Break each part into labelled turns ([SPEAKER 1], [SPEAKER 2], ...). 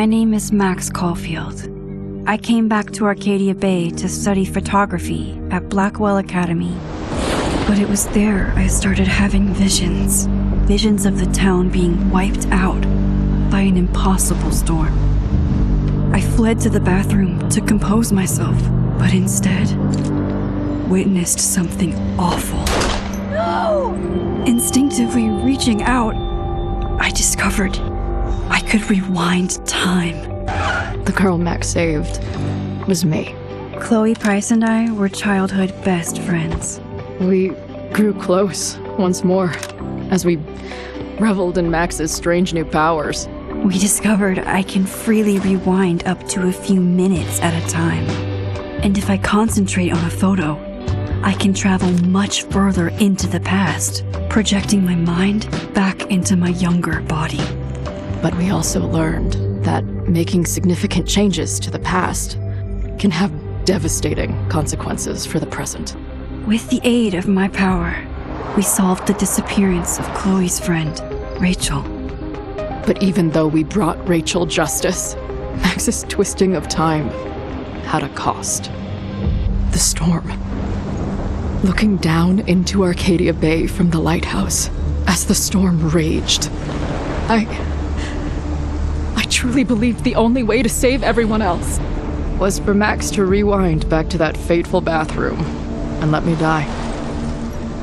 [SPEAKER 1] My name is Max Caulfield. I came back to Arcadia Bay to study photography at Blackwell Academy. But it was there I started having visions. Visions of the town being wiped out by an impossible storm. I fled to the bathroom to compose myself, but instead witnessed something awful. No! Instinctively reaching out, I discovered I could rewind time.
[SPEAKER 2] The girl Max saved was me.
[SPEAKER 1] Chloe Price and I were childhood best friends.
[SPEAKER 2] We grew close once more as we reveled in Max's strange new powers.
[SPEAKER 1] We discovered I can freely rewind up to a few minutes at a time. And if I concentrate on a photo, I can travel much further into the past, projecting my mind back into my younger body.
[SPEAKER 2] But we also learned that making significant changes to the past can have devastating consequences for the present.
[SPEAKER 1] With the aid of my power, we solved the disappearance of Chloe's friend, Rachel.
[SPEAKER 2] But even though we brought Rachel justice, Max's twisting of time had a cost. The storm. Looking down into Arcadia Bay from the lighthouse as the storm raged, I truly believed the only way to save everyone else was for Max to rewind back to that fateful bathroom and let me die.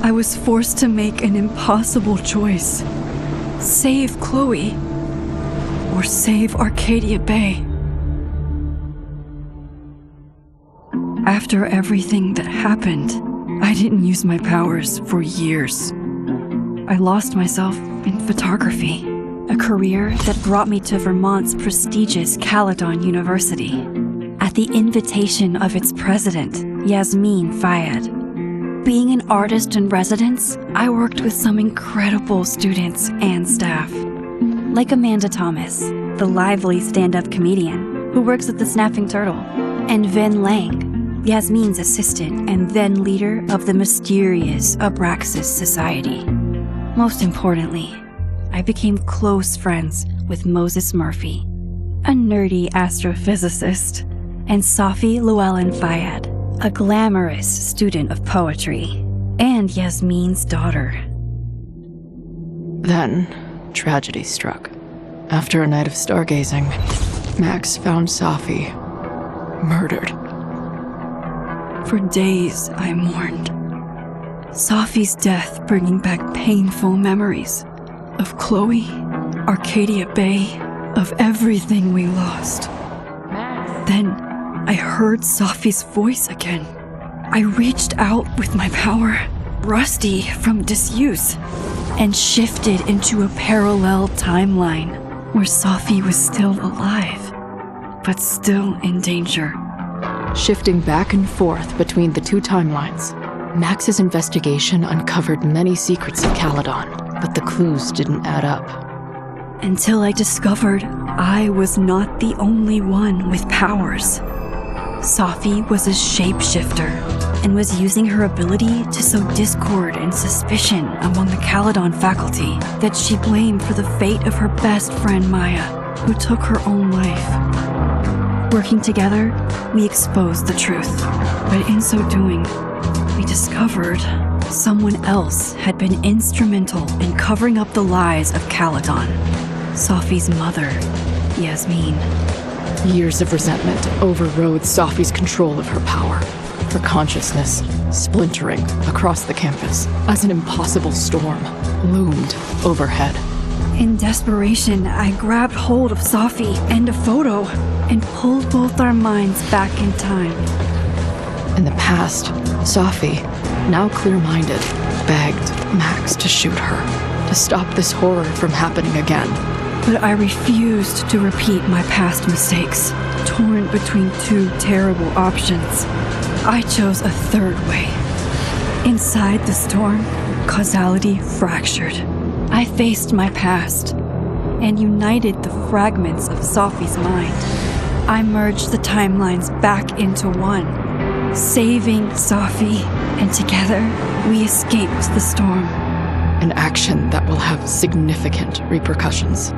[SPEAKER 1] I was forced to make an impossible choice. Save Chloe, or save Arcadia Bay. After everything that happened, I didn't use my powers for years. I lost myself in photography, a career that brought me to Vermont's prestigious Caledon University, at the invitation of its president, Yasmin Fayed. Being an artist in residence, I worked with some incredible students and staff, like Amanda Thomas, the lively stand-up comedian who works at the Snapping Turtle, and Vin Lang, Yasmin's assistant and then leader of the mysterious Abraxas Society. Most importantly, I became close friends with Moses Murphy, a nerdy astrophysicist, and Selfie Llewellyn Fayed, a glamorous student of poetry, and Yasmin's daughter.
[SPEAKER 2] Then, tragedy struck. After a night of stargazing, Max found Selfie murdered.
[SPEAKER 1] For days, I mourned. Selfie's death bringing back painful memories of Chloe, Arcadia Bay, of everything we lost. Then, I heard Selfie's voice again. I reached out with my power, rusty from disuse, and shifted into a parallel timeline where Selfie was still alive, but still in danger.
[SPEAKER 2] Shifting back and forth between the two timelines, Max's investigation uncovered many secrets of Caledon, but the clues didn't add up.
[SPEAKER 1] Until I discovered I was not the only one with powers. Selfie was a shapeshifter and was using her ability to sow discord and suspicion among the Caledon faculty that she blamed for the fate of her best friend Maya, who took her own life. Working together, we exposed the truth, but in so doing, we discovered someone else had been instrumental in covering up the lies of Caledon. Selfie's mother, Yasmin.
[SPEAKER 2] Years of resentment overrode Selfie's control of her power, her consciousness splintering across the campus as an impossible storm loomed overhead.
[SPEAKER 1] In desperation, I grabbed hold of Selfie and a photo and pulled both our minds back in time.
[SPEAKER 2] In the past, Selfie, now clear-minded, begged Max to shoot her, to stop this horror from happening again.
[SPEAKER 1] But I refused to repeat my past mistakes, torn between two terrible options. I chose a third way. Inside the storm, causality fractured. I faced my past and united the fragments of Selfie's mind. I merged the timelines back into one, saving Selfie, and together we escaped the storm.
[SPEAKER 2] An action that will have significant repercussions.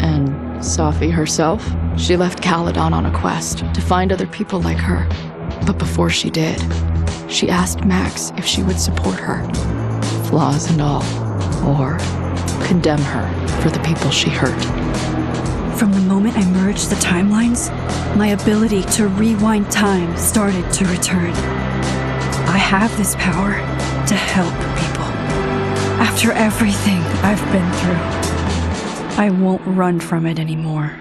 [SPEAKER 2] And Selfie herself. She left Caledon on a quest to find other people like her. But before she did, she asked Max if she would support her, flaws and all, or condemn her for the people she hurt.
[SPEAKER 1] From the moment I merged the timelines, my ability to rewind time started to return. I have this power to help people. After everything I've been through, I won't run from it anymore.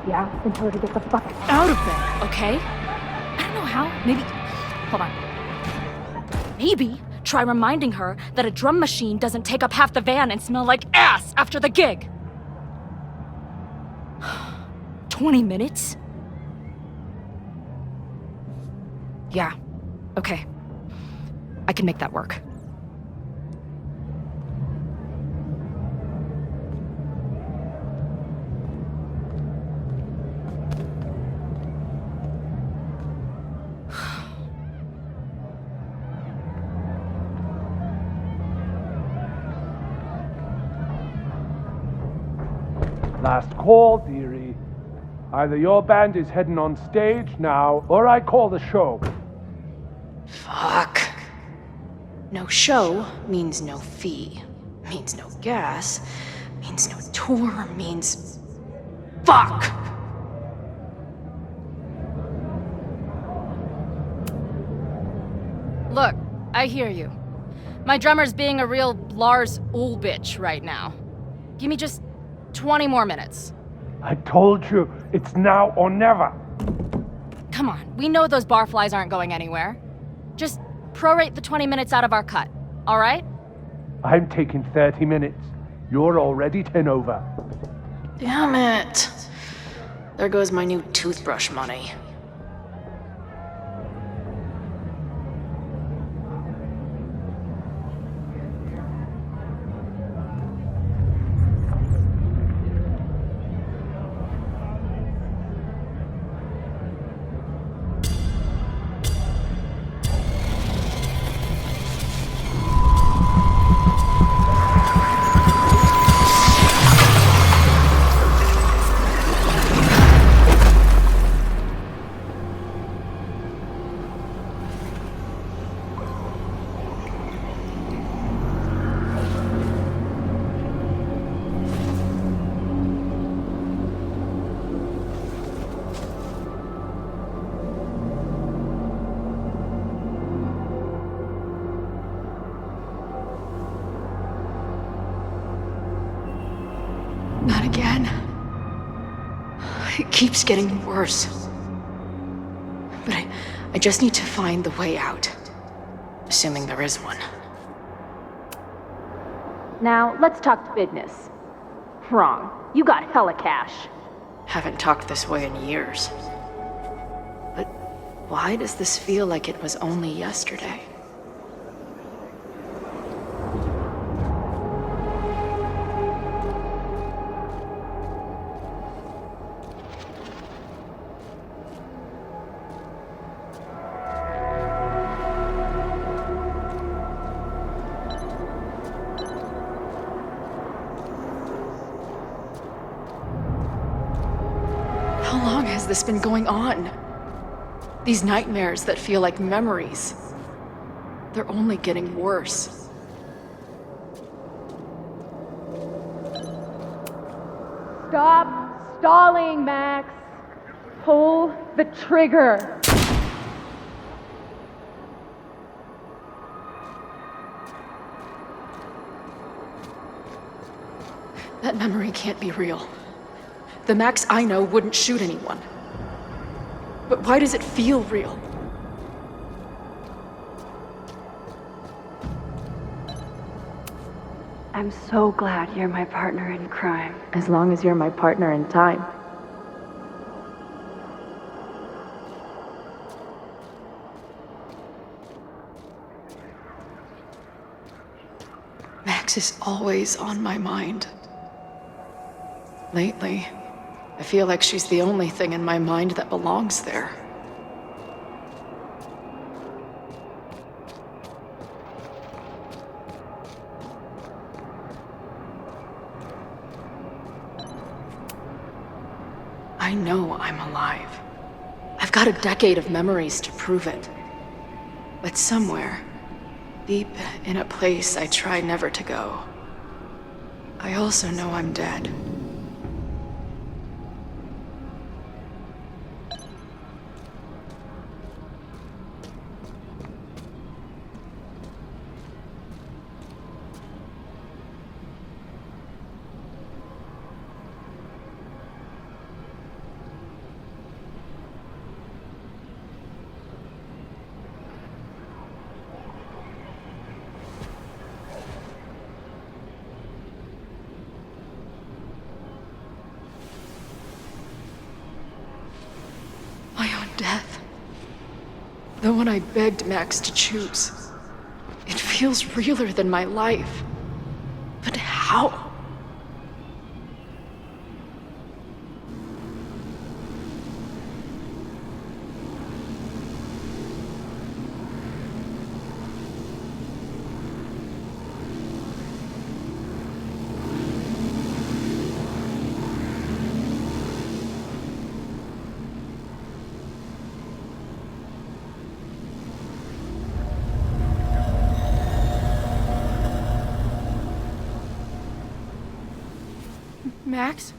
[SPEAKER 3] Yeah, and tell her to get the fuck out of there, okay? I don't know how. Maybe. Hold on. Maybe try reminding her that a drum machine doesn't take up half the van and smell like ass after the gig. 20 minutes? Yeah. Okay. I can make that work.
[SPEAKER 4] Last call, dearie. Either your band is heading on stage now, or I call the show.
[SPEAKER 5] Fuck. No show means no fee. Means no gas. Means no tour. Means... Fuck!
[SPEAKER 3] Look, I hear you. My drummer's being a real Lars Ulbich right now. Give me just 20 more minutes.
[SPEAKER 4] I told you, it's now or never.
[SPEAKER 3] Come on, we know those barflies aren't going anywhere. Just prorate the 20 minutes out of our cut, all right?
[SPEAKER 4] I'm taking 30 minutes. You're already 10 over.
[SPEAKER 5] Damn it. There goes my new toothbrush money. Not again. It keeps getting worse. But I just need to find the way out. Assuming there is one.
[SPEAKER 6] Now, let's talk business.
[SPEAKER 3] Wrong. You got hella cash.
[SPEAKER 5] Haven't talked this way in years. But why does this feel like it was only yesterday? How long has this been going on? These nightmares that feel like memories. They're only getting worse.
[SPEAKER 6] Stop stalling, Max. Pull the trigger.
[SPEAKER 5] That memory can't be real. The Max I know wouldn't shoot anyone. But why does it feel real?
[SPEAKER 1] I'm so glad you're my partner in crime.
[SPEAKER 5] As long as you're my partner in time. Max is always on my mind. Lately, I feel like she's the only thing in my mind that belongs there. I know I'm alive. I've got a decade of memories to prove it. But somewhere, deep in a place I try never to go, I also know I'm dead. My own death. The one I begged Max to choose. It feels realer than my life. But how?
[SPEAKER 3] Max?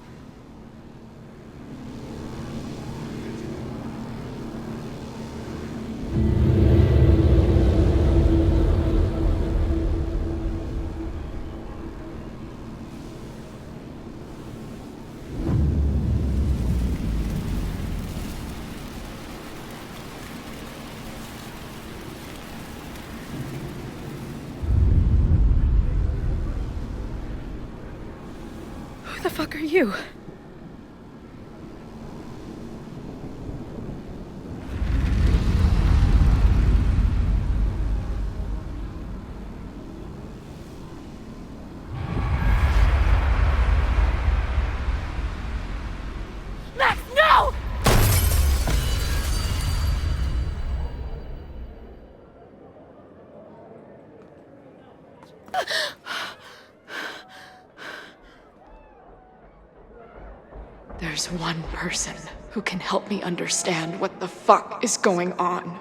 [SPEAKER 3] Who the fuck are you? Max, no!
[SPEAKER 5] There's one person who can help me understand what the fuck is going on.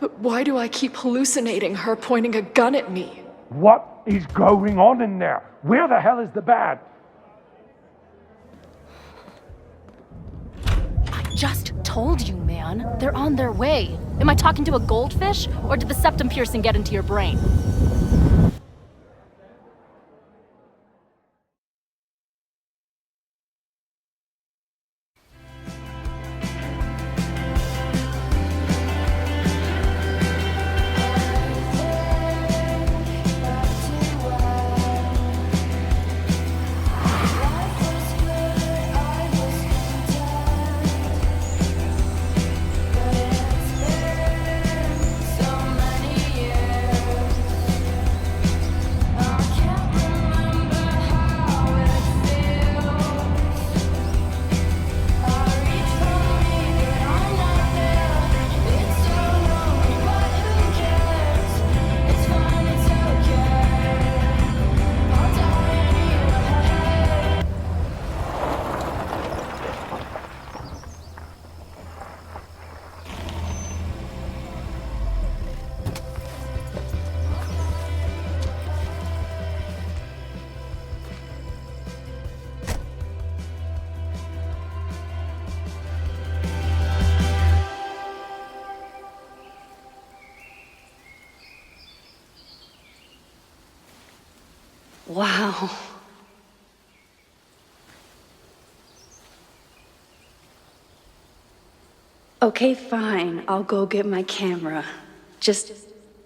[SPEAKER 5] But why do I keep hallucinating her pointing a gun at me?
[SPEAKER 4] What is going on in there? Where the hell is the bad?
[SPEAKER 3] I just told you, man. They're on their way. Am I talking to a goldfish, or did the septum piercing get into your brain?
[SPEAKER 1] Wow. Okay, fine. I'll go get my camera. Just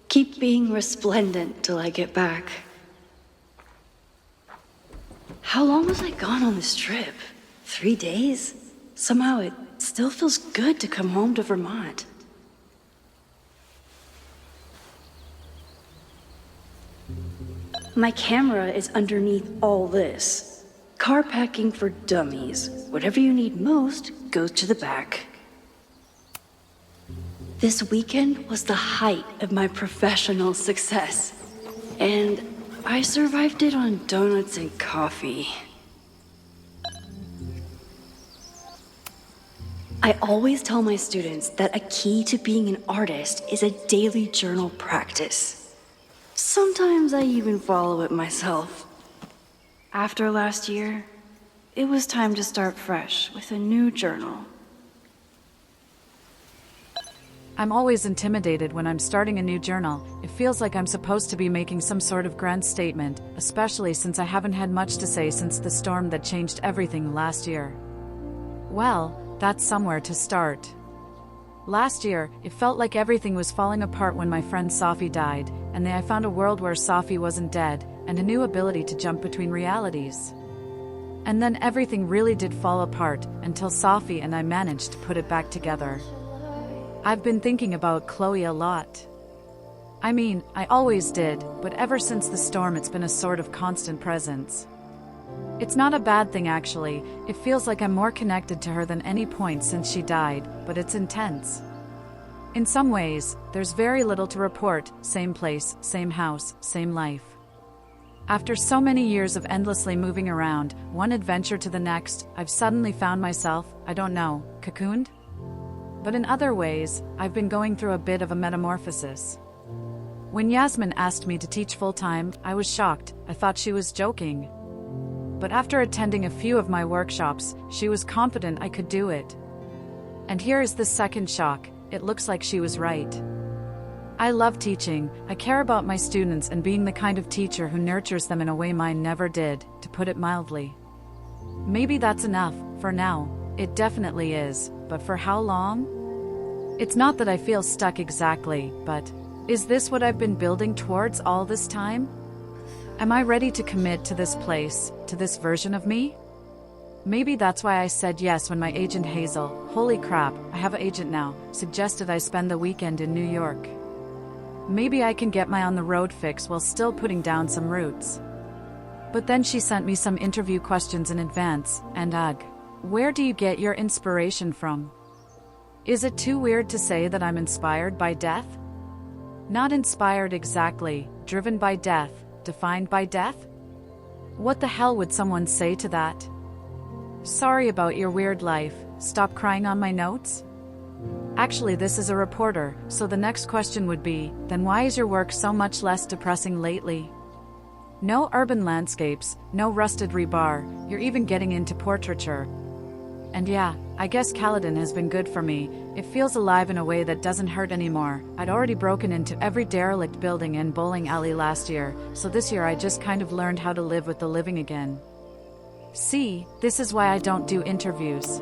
[SPEAKER 1] keep being resplendent till I get back. How long was I gone on this trip? 3 days? Somehow it still feels good to come home to Vermont. My camera is underneath all this. Car packing for dummies. Whatever you need most goes to the back. This weekend was the height of my professional success. And I survived it on donuts and coffee. I always tell my students that a key to being an artist is a daily journal practice. Sometimes I even follow it myself. After last year, it was time to start fresh with a new journal.
[SPEAKER 7] I'm always intimidated when I'm starting a new journal. It feels like I'm supposed to be making some sort of grand statement, especially since I haven't had much to say since the storm that changed everything last year. Well, that's somewhere to start. Last year, it felt like everything was falling apart when my friend Selfie died, and then I found a world where Selfie wasn't dead, and a new ability to jump between realities. And then everything really did fall apart, until Selfie and I managed to put it back together. I've been thinking about Chloe a lot. I mean, I always did, but ever since the storm it's been a sort of constant presence. It's not a bad thing actually, it feels like I'm more connected to her than any point since she died, but it's intense. In some ways, there's very little to report, same place, same house, same life. After so many years of endlessly moving around, one adventure to the next, I've suddenly found myself, I don't know, cocooned? But in other ways, I've been going through a bit of a metamorphosis. When Yasmin asked me to teach full-time, I was shocked, I thought she was joking. But after attending a few of my workshops, she was confident I could do it. And here is the second shock, it looks like she was right. I love teaching, I care about my students and being the kind of teacher who nurtures them in a way mine never did, to put it mildly. Maybe that's enough, for now, it definitely is, but for how long? It's not that I feel stuck exactly, but is this what I've been building towards all this time? Am I ready to commit to this place, to this version of me? Maybe that's why I said yes when my agent Hazel, holy crap, I have an agent now, suggested I spend the weekend in New York. Maybe I can get my on-the-road fix while still putting down some roots. But then she sent me some interview questions in advance, and ugh, where do you get your inspiration from? Is it too weird to say that I'm inspired by death? Not inspired exactly, driven by death, defined by death? What the hell would someone say to that? Sorry about your weird life, stop crying on my notes? Actually, this is a reporter, so the next question would be, then why is your work so much less depressing lately? No urban landscapes, no rusted rebar, you're even getting into portraiture. And yeah, I guess Caledon has been good for me, it feels alive in a way that doesn't hurt anymore. I'd already broken into every derelict building and bowling alley last year, so this year I just kind of learned how to live with the living again. See, this is why I don't do interviews.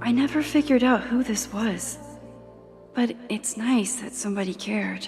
[SPEAKER 1] I never figured out who this was, but it's nice that somebody cared.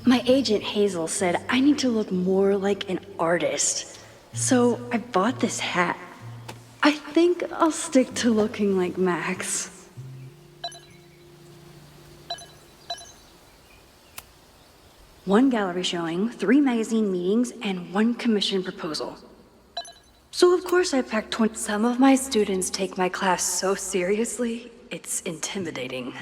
[SPEAKER 8] My agent Hazel said I need to look more like an artist, so I bought this hat. I think I'll stick to looking like Max. One gallery showing, 3 magazine meetings, and 1 commission proposal. So of course I packed 20. Some of my students take my class so seriously, it's intimidating.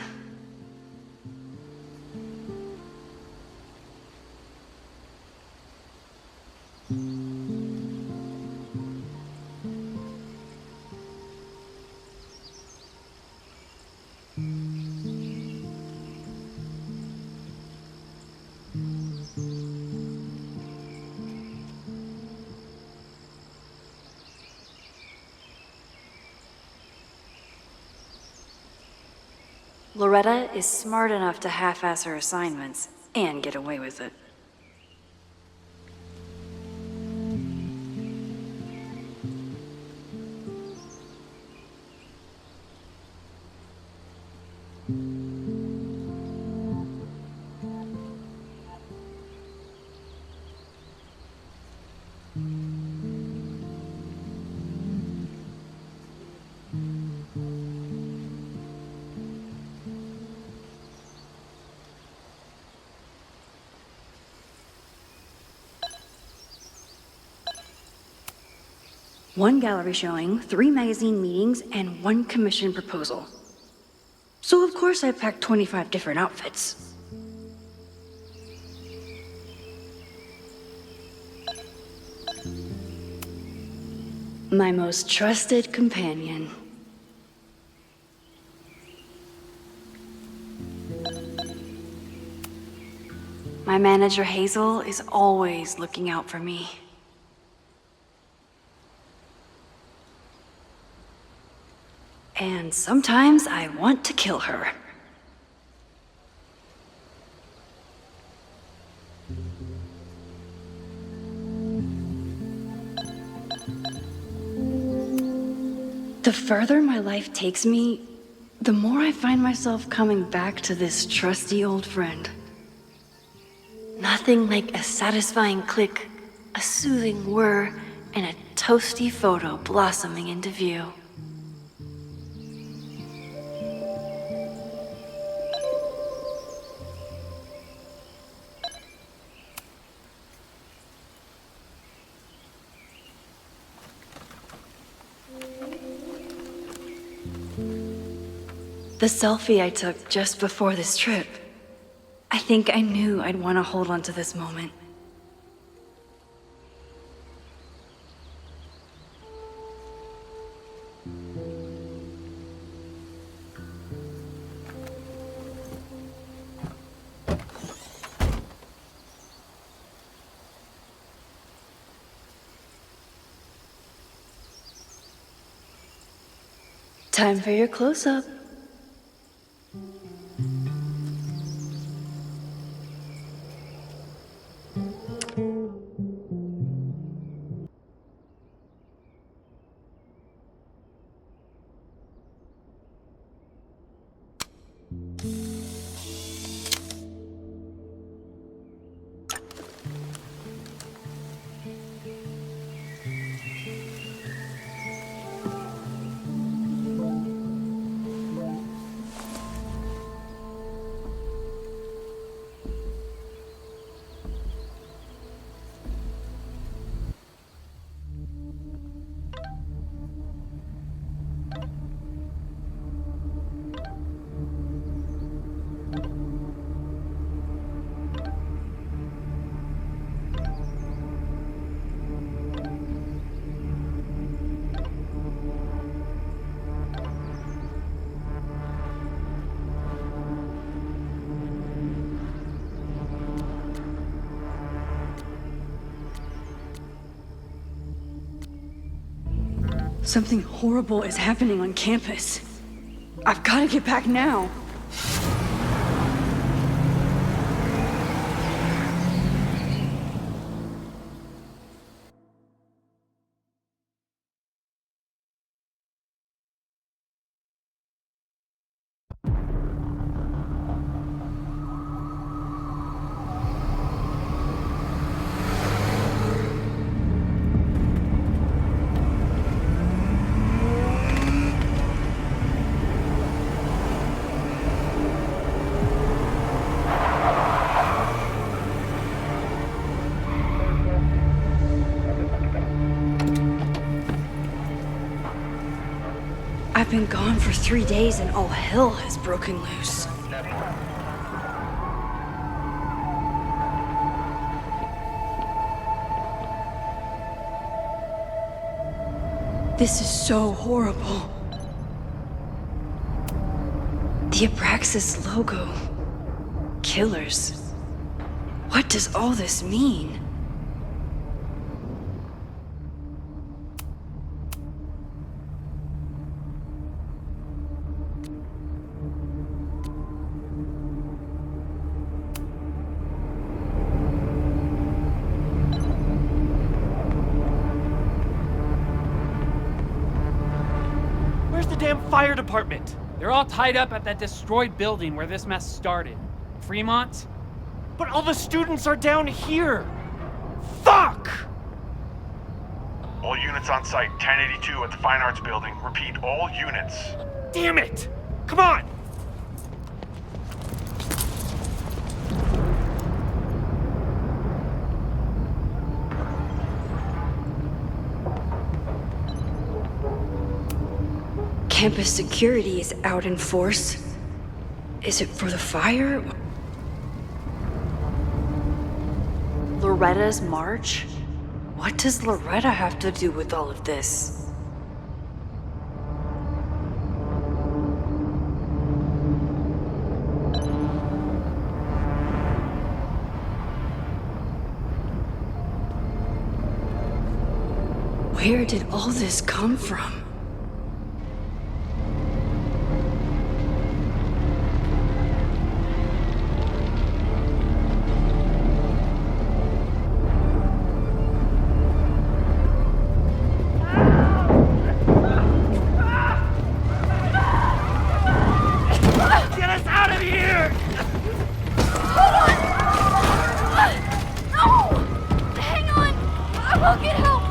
[SPEAKER 8] Loretta is smart enough to half-ass her assignments and get away with it. One gallery showing, 3 magazine meetings, and 1 commission proposal. So of course I packed 25 different outfits. My most trusted companion. My manager Hazel is always looking out for me. And sometimes I want to kill her. The further my life takes me, the more I find myself coming back to this trusty old friend. Nothing like a satisfying click, a soothing whir, and a toasty photo blossoming into view. The selfie I took just before this trip. I think I knew I'd want to hold on to this moment. Time for your close-up. Something horrible is happening on campus. I've got to get back now. I've been gone for 3 days and all hell has broken loose. This is so horrible. The Abraxas logo. Killers. What does all this mean?
[SPEAKER 9] Fire department. They're all tied up at that destroyed building where this mess started. Fremont? But all the students are down here. Fuck!
[SPEAKER 10] All units on site, 1082 at the Fine Arts Building. Repeat, all units.
[SPEAKER 9] Damn it! Come on!
[SPEAKER 8] Campus security is out in force. Is it for the fire?
[SPEAKER 1] Loretta's march? What does Loretta have to do with all of this?
[SPEAKER 8] Where did all this come from?
[SPEAKER 9] Get us out of here!
[SPEAKER 3] No! Hang on! I will get help!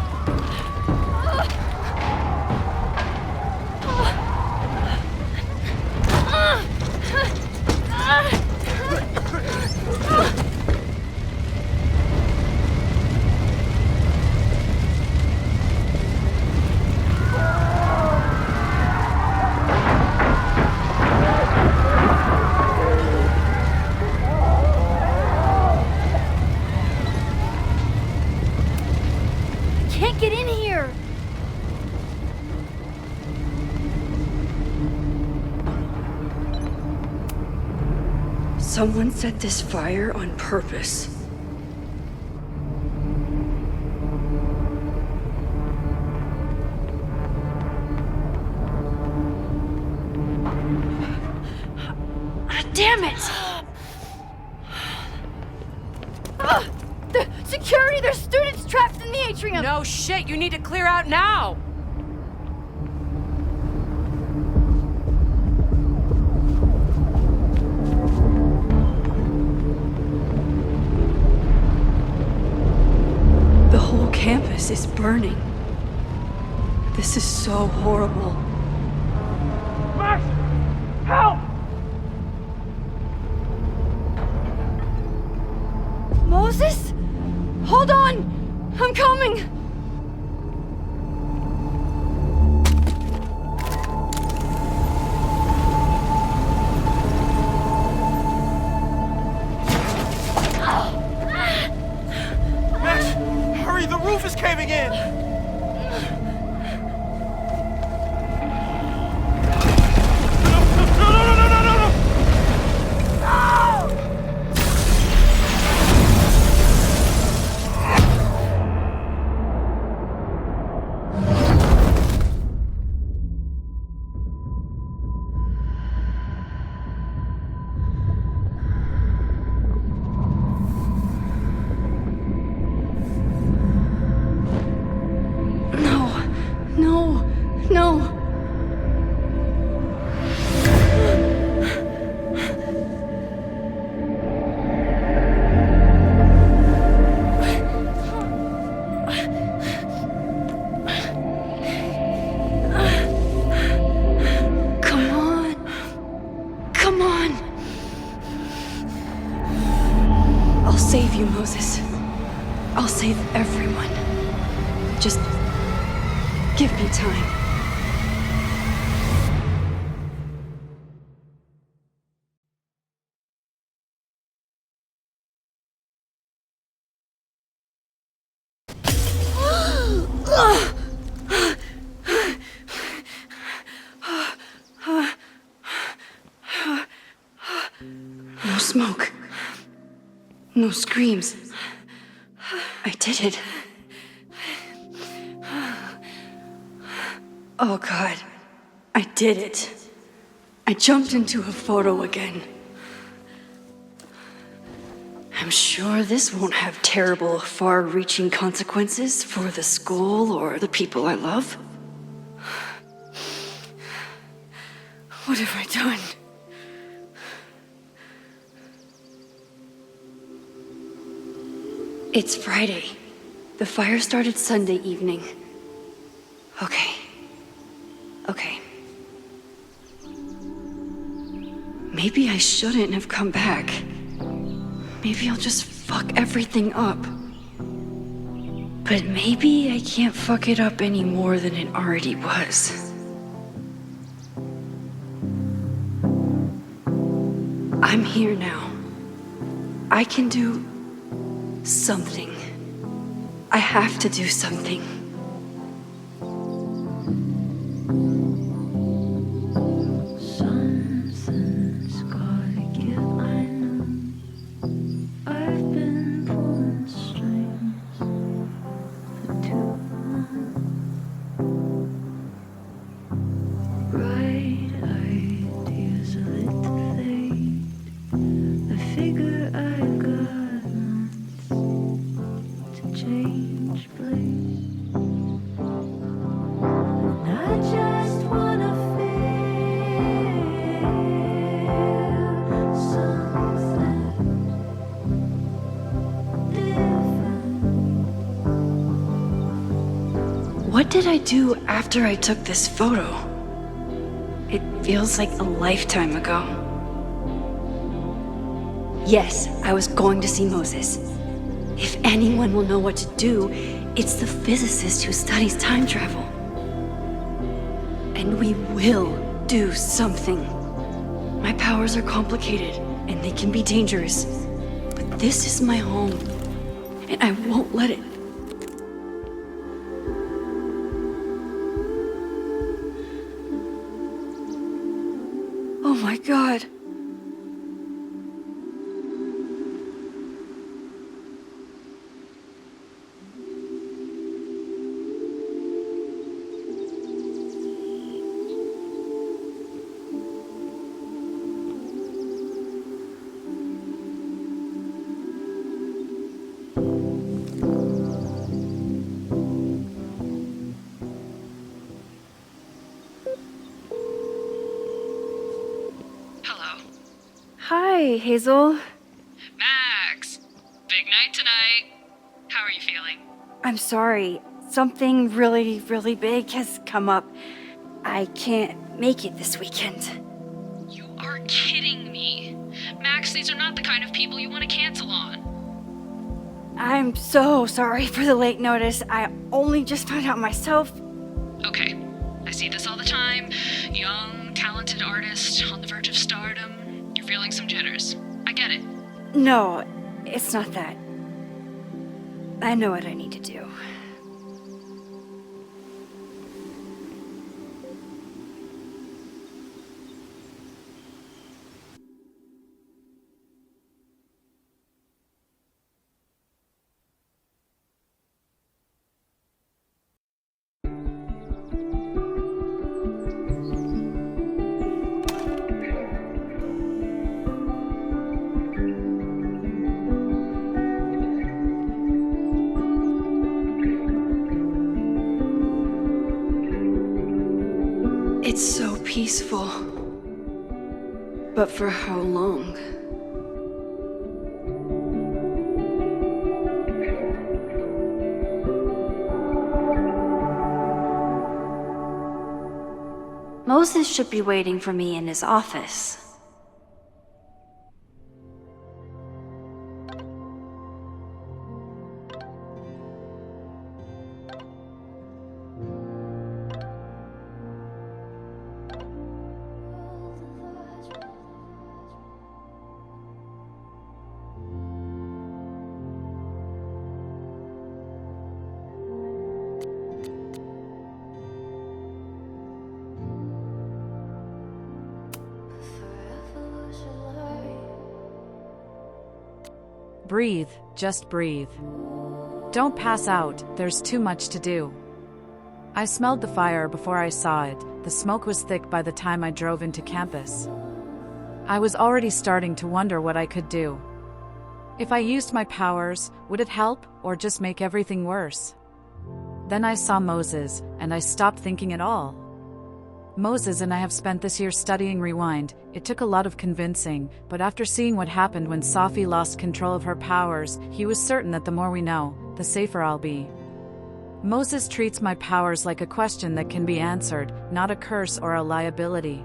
[SPEAKER 3] Can't get in here!
[SPEAKER 8] Someone set this fire on purpose.
[SPEAKER 3] Damn it! The security! There's students trapped in the atrium!
[SPEAKER 5] No shit, you need to clear out now!
[SPEAKER 8] The whole campus is burning. This is so horrible.
[SPEAKER 4] Max! Help!
[SPEAKER 3] Moses? Hold on! I'm coming!
[SPEAKER 9] Max, hurry, the roof is caving in! No!
[SPEAKER 8] No. Come on. I'll save you, Moses. I'll save everyone. Just give me time. No smoke. No screams. I did it. Oh God, I did it. I jumped into a photo again. I'm sure this won't have terrible, far-reaching consequences for the school or the people I love. What have I done? It's Friday. The fire started Sunday evening. Okay. Maybe I shouldn't have come back. Maybe I'll just fuck everything up. But maybe I can't fuck it up any more than it already was. I'm here now. I can do something. I have to do something. Something's gotta give, I know. I've been pulling strings for too long. Bright ideas are lit to fade. I figure I've got months to change place. And I just wanna feel something different. What did I do after I took this photo? It feels like a lifetime ago. Yes, I was going to see Moses. If anyone will know what to do, it's the physicist who studies time travel. And we will do something. My powers are complicated, and they can be dangerous. But this is my home, and I won't let it. Oh my God. Hi, Hazel.
[SPEAKER 11] Max! Big night tonight. How are you feeling?
[SPEAKER 8] I'm sorry. Something really, really big has come up. I can't make it this weekend.
[SPEAKER 11] You are kidding me. Max, these are not the kind of people you want to cancel on.
[SPEAKER 8] I'm so sorry for the late notice. I only just found out myself.
[SPEAKER 11] Okay, I see this all the time. Young, talented artist on the verge of stardom. You're feeling some jitters. I get it.
[SPEAKER 8] No, it's not that. I know what I need to do. It's so peaceful. But for how long? Moses should be waiting for me in his office.
[SPEAKER 7] Breathe, just breathe. Don't pass out, there's too much to do. I smelled the fire before I saw it. The smoke was thick by the time I drove into campus. I was already starting to wonder what I could do. If I used my powers, would it help or just make everything worse? Then I saw Moses, and I stopped thinking at all. Moses and I have spent this year studying Rewind. It took a lot of convincing, but after seeing what happened when Selfie lost control of her powers, he was certain that the more we know, the safer I'll be. Moses treats my powers like a question that can be answered, not a curse or a liability.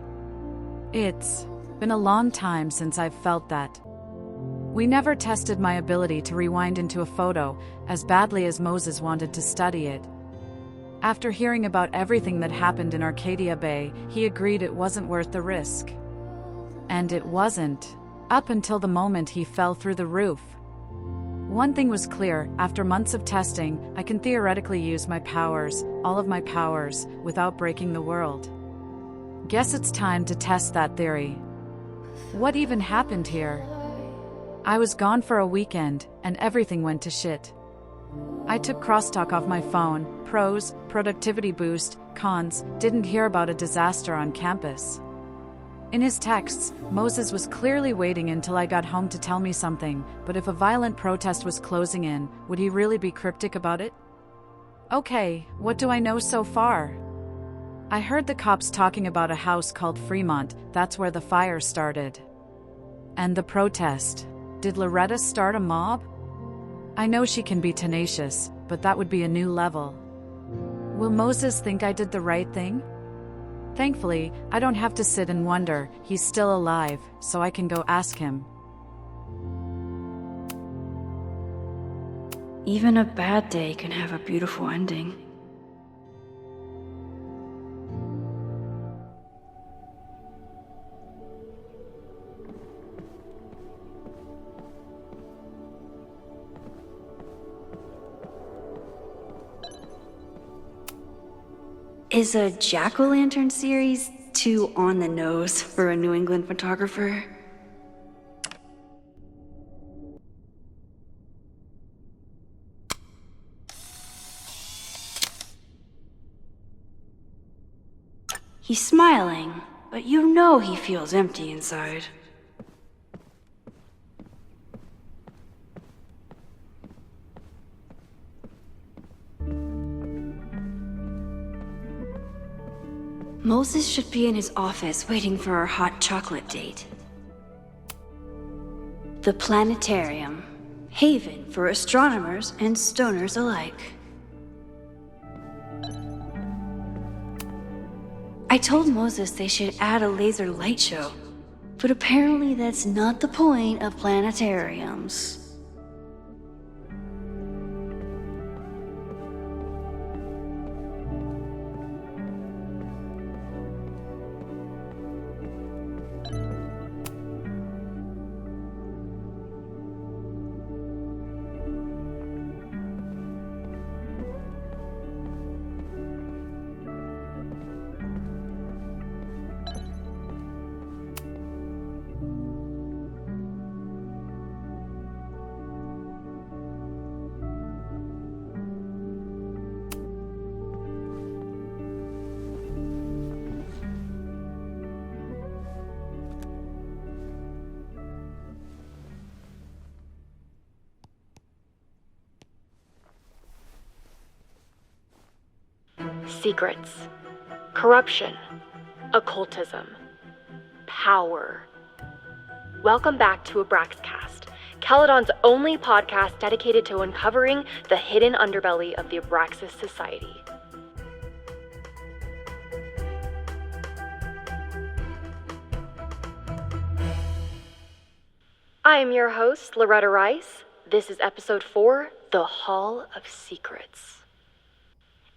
[SPEAKER 7] It's been a long time since I've felt that. We never tested my ability to rewind into a photo, as badly as Moses wanted to study it. After hearing about everything that happened in Arcadia Bay, he agreed it wasn't worth the risk. And it wasn't. Up until the moment he fell through the roof. One thing was clear: after months of testing, I can theoretically use my powers, all of my powers, without breaking the world. Guess it's time to test that theory. What even happened here? I was gone for a weekend, and everything went to shit. I took crosstalk off my phone, pros, productivity boost, cons, didn't hear about a disaster on campus. In his texts, Moses was clearly waiting until I got home to tell me something, but if a violent protest was closing in, would he really be cryptic about it? Okay, what do I know so far? I heard the cops talking about a house called Fremont. That's where the fire started. And the protest. Did Loretta start a mob? I know she can be tenacious, but that would be a new level. Will Moses think I did the right thing? Thankfully, I don't have to sit and wonder. He's still alive, so I can go ask him.
[SPEAKER 8] Even a bad day can have a beautiful ending. Is a jack-o'-lantern series too on the nose for a New England photographer? He's smiling, but you know he feels empty inside. Moses should be in his office waiting for our hot chocolate date. The planetarium, haven for astronomers and stoners alike. I told Moses they should add a laser light show, but apparently that's not the point of planetariums.
[SPEAKER 3] Secrets, corruption, occultism, power. Welcome back to Abraxcast, Caledon's only podcast dedicated to uncovering the hidden underbelly of the Abraxas Society. I am your host, Loretta Rice. This is episode 4, The Hall of Secrets.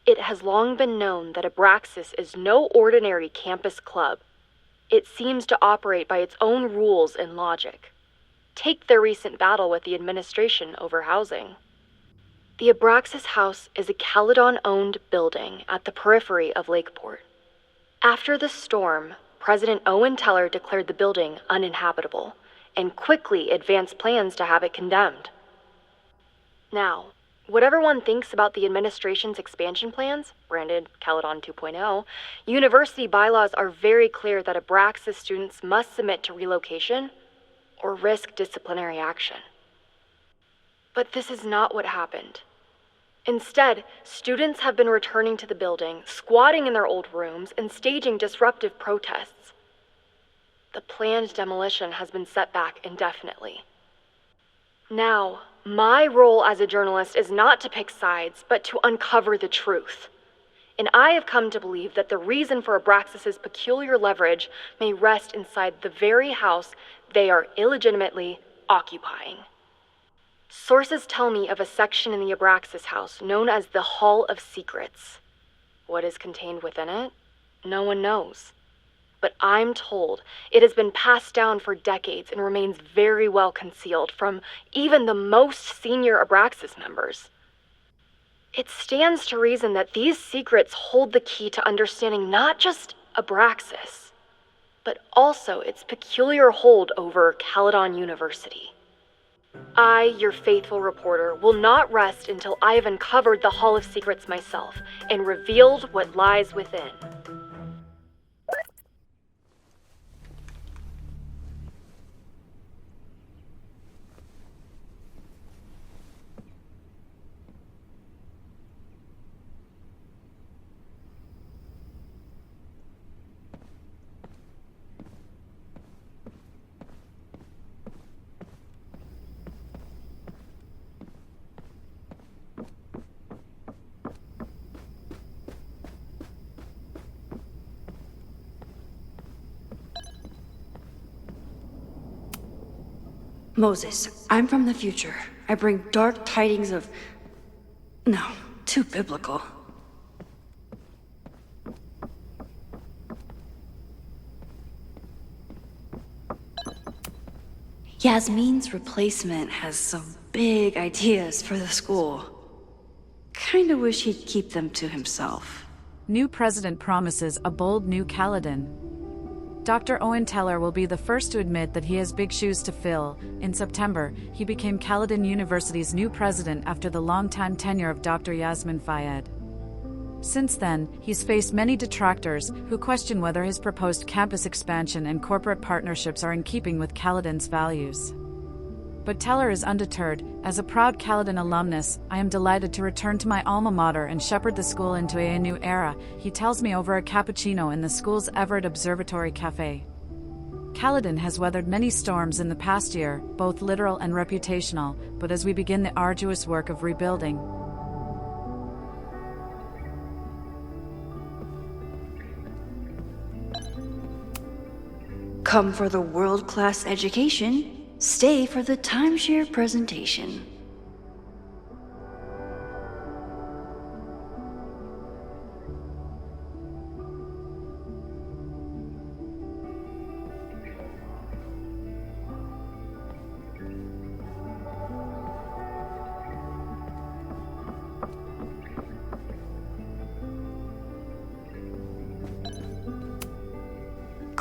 [SPEAKER 3] It has long been known that Abraxas is no ordinary campus club. It seems to operate by its own rules and logic. Take their recent battle with the administration over housing. The Abraxas House is a Caledon-owned building at the periphery of Lakeport. After the storm, President Owen Teller declared the building uninhabitable and quickly advanced plans to have it condemned. Now, whatever one thinks about the administration's expansion plans, branded Caledon 2.0, university bylaws are very clear that Abraxas students must submit to relocation or risk disciplinary action. But this is not what happened. Instead, students have been returning to the building, squatting in their old rooms, and staging disruptive protests. The planned demolition has been set back indefinitely. Now, my role as a journalist is not to pick sides, but to uncover the truth. And I have come to believe that the reason for Abraxas's peculiar leverage may rest inside the very house they are illegitimately occupying. Sources tell me of a section in the Abraxas house known as the Hall of Secrets. What is contained within it? No one knows.
[SPEAKER 12] but I'm told it has been passed down for decades and remains very well concealed from even the most senior Abraxas members. It stands to reason that these secrets hold the key to understanding not just Abraxas, but also its peculiar hold over Caledon University. I, your faithful reporter, will not rest until I have uncovered the Hall of Secrets myself and revealed what lies within.
[SPEAKER 8] Moses, I'm from the future. I bring dark tidings of... No, too biblical. Yasmin's replacement has some big ideas for the school. Kinda wish he'd keep them to himself.
[SPEAKER 7] New president promises a bold new Caledon. Dr. Owen Teller will be the first to admit that he has big shoes to fill. In September, he became Caledon University's new president after the longtime tenure of Dr. Yasmin Fayed. Since then, he's faced many detractors who question whether his proposed campus expansion and corporate partnerships are in keeping with Caledon's values. But Teller is undeterred. As a proud Caledon alumnus, I am delighted to return to my alma mater and shepherd the school into a new era, he tells me over a cappuccino in the school's Everett Observatory Cafe. Caledon has weathered many storms in the past year, both literal and reputational, but as we begin the arduous work of rebuilding,
[SPEAKER 8] come for the world-class education, stay for the timeshare presentation.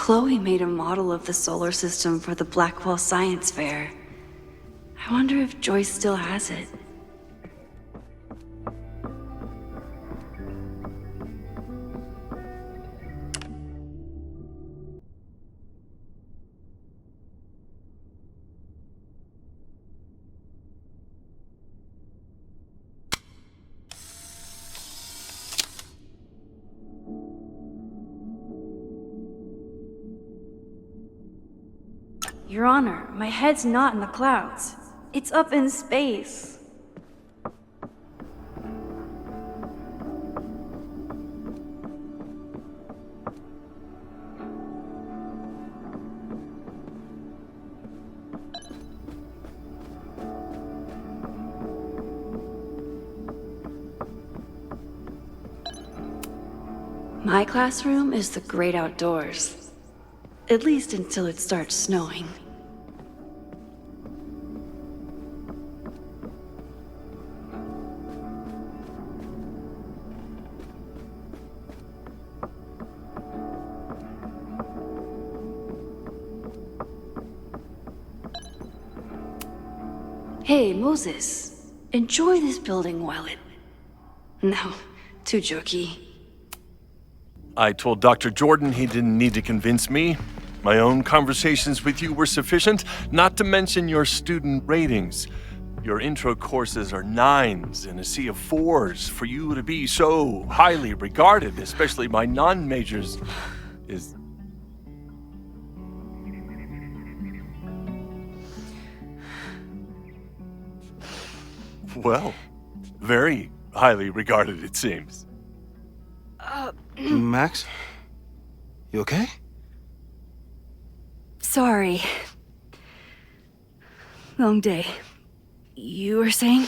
[SPEAKER 8] Chloe made a model of the solar system for the Blackwell Science Fair. I wonder if Joyce still has it. Your Honor, my head's not in the clouds. It's up in space. My classroom is the great outdoors. At least until it starts snowing. Hey, Moses. Enjoy this building while it... No, too jokey.
[SPEAKER 13] I told Dr. Jordan he didn't need to convince me. My own conversations with you were sufficient, not to mention your student ratings. Your intro courses are 9s in a sea of 4s. For you to be so highly regarded, especially by non-majors, is... well, very highly regarded, it seems.
[SPEAKER 14] Max? You okay?
[SPEAKER 8] Sorry. Long day. You were saying?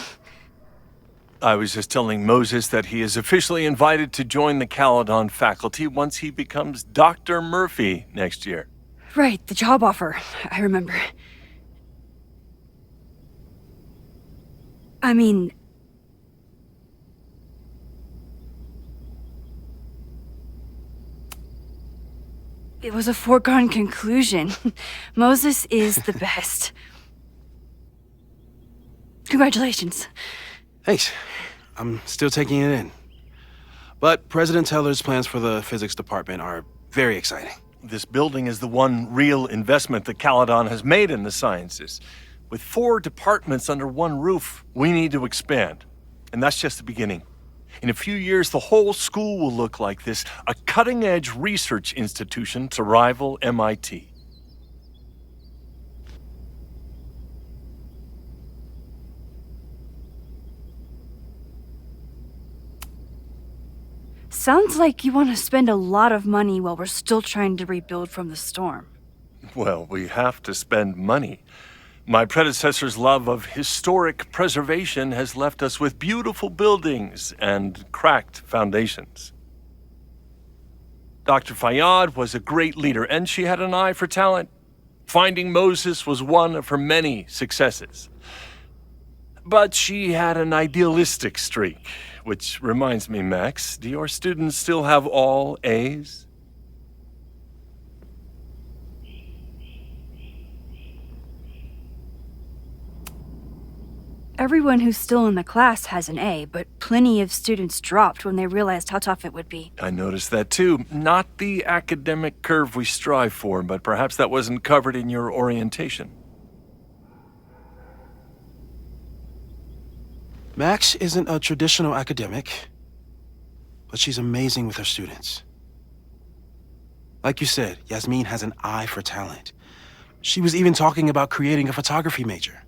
[SPEAKER 13] I was just telling Moses that he is officially invited to join the Caledon faculty once he becomes Dr. Murphy next year.
[SPEAKER 8] Right, the job offer. I remember. I mean... It was a foregone conclusion. Moses is the best. Congratulations.
[SPEAKER 14] Thanks. I'm still taking it in. But President Teller's plans for the physics department are very exciting.
[SPEAKER 13] This building is the one real investment that Caledon has made in the sciences. With 4 departments under one roof, we need to expand. And that's just the beginning. In a few years, the whole school will look like this, a cutting-edge research institution to rival MIT.
[SPEAKER 8] Sounds like you want to spend a lot of money while we're still trying to rebuild from the storm.
[SPEAKER 13] Well, we have to spend money. My predecessor's love of historic preservation has left us with beautiful buildings and cracked foundations. Dr. Fayyad was a great leader, and she had an eye for talent. Finding Moses was one of her many successes. But she had an idealistic streak, which reminds me, Max, do your students still have all A's?
[SPEAKER 8] Everyone who's still in the class has an A, but plenty of students dropped when they realized how tough it would be.
[SPEAKER 13] I noticed that too. Not the academic curve we strive for, but perhaps that wasn't covered in your orientation.
[SPEAKER 14] Max isn't a traditional academic, but she's amazing with her students. Like you said, Yasmin has an eye for talent. She was even talking about creating a photography major.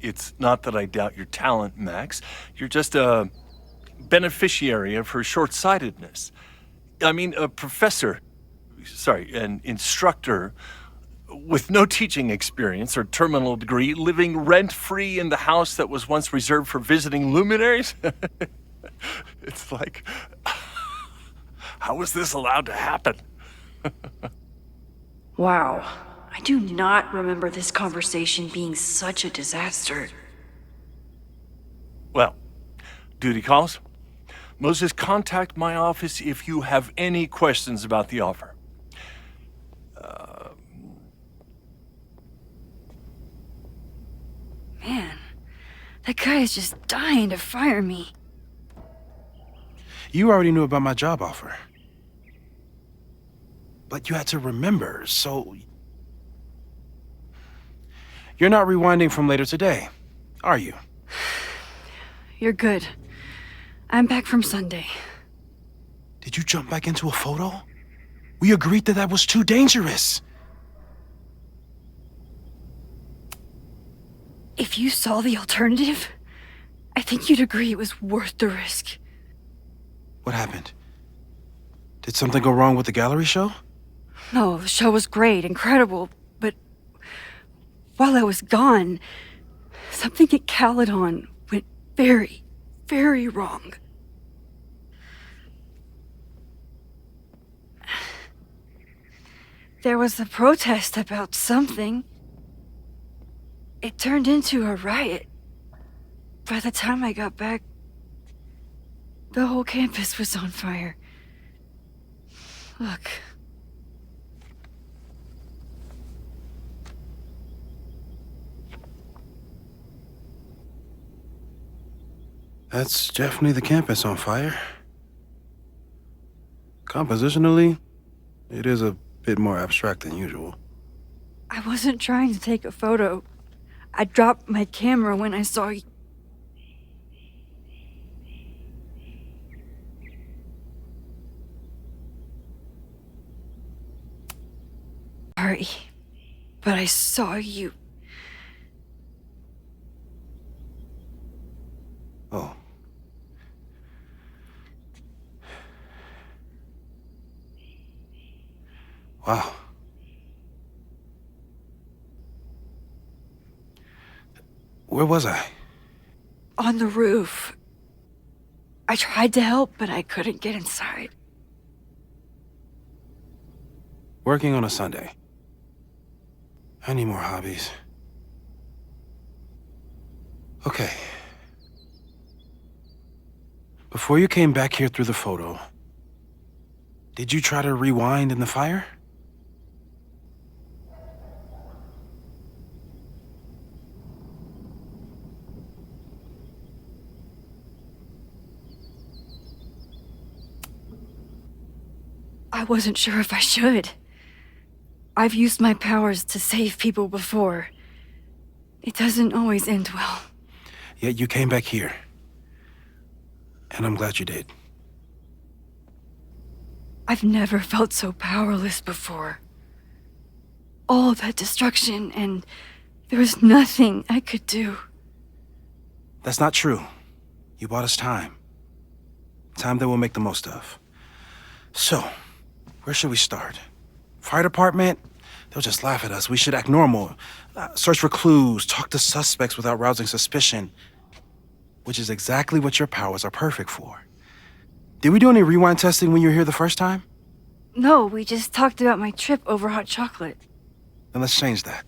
[SPEAKER 13] It's not that I doubt your talent, Max. You're just a beneficiary of her short-sightedness. I mean, an instructor with no teaching experience or terminal degree, living rent-free in the house that was once reserved for visiting luminaries? It's like, how was this allowed to happen?
[SPEAKER 8] Wow. I do not remember this conversation being such a disaster.
[SPEAKER 13] Well, duty calls. Moses, contact my office if you have any questions about the offer.
[SPEAKER 8] Man, that guy is just dying to fire me.
[SPEAKER 14] You already knew about my job offer. But you had to remember, so... You're not rewinding from later today, are you?
[SPEAKER 8] You're good. I'm back from Sunday.
[SPEAKER 14] Did you jump back into a photo? We agreed that that was too dangerous.
[SPEAKER 8] If you saw the alternative, I think you'd agree it was worth the risk.
[SPEAKER 14] What happened? Did something go wrong with the gallery show?
[SPEAKER 8] No, the show was great, incredible, but while I was gone, something at Caledon went very, very wrong. There was a protest about something. It turned into a riot. By the time I got back, the whole campus was on fire. Look.
[SPEAKER 14] That's definitely the campus on fire. Compositionally, it is a bit more abstract than usual.
[SPEAKER 8] I wasn't trying to take a photo. I dropped my camera when I saw you. Sorry, but I saw you.
[SPEAKER 14] Oh. Wow. Where was I?
[SPEAKER 8] on the roof. I tried to help, but I couldn't get inside.
[SPEAKER 14] Working on a Sunday. I need more hobbies. Okay. Before you came back here through the photo, did you try to rewind in the fire?
[SPEAKER 8] I wasn't sure if I should. I've used my powers to save people before. It doesn't always end well.
[SPEAKER 14] Yet you came back here. And I'm glad you did.
[SPEAKER 8] I've never felt so powerless before. All that destruction, and there was nothing I could do.
[SPEAKER 14] That's not true. You bought us time. Time that we'll make the most of. So, where should we start? Fire department? They'll just laugh at us. We should act normal. Search for clues, talk to suspects without rousing suspicion. Which is exactly what your powers are perfect for. Did we do any rewind testing when you were here the first time?
[SPEAKER 8] No, we just talked about my trip over hot chocolate.
[SPEAKER 14] Then let's change that.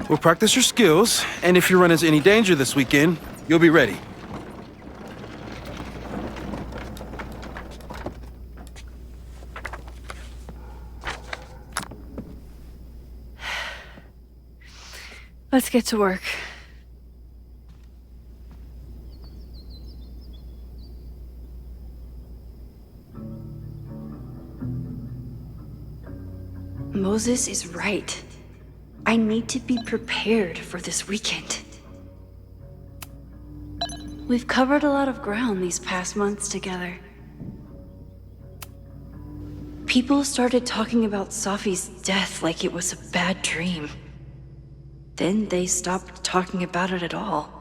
[SPEAKER 14] We'll practice your skills, and if you run into any danger this weekend, you'll be ready.
[SPEAKER 8] Let's get to work. Moses is right. I need to be prepared for this weekend. We've covered a lot of ground these past months together. People started talking about Selfie's death like it was a bad dream. Then they stopped talking about it at all.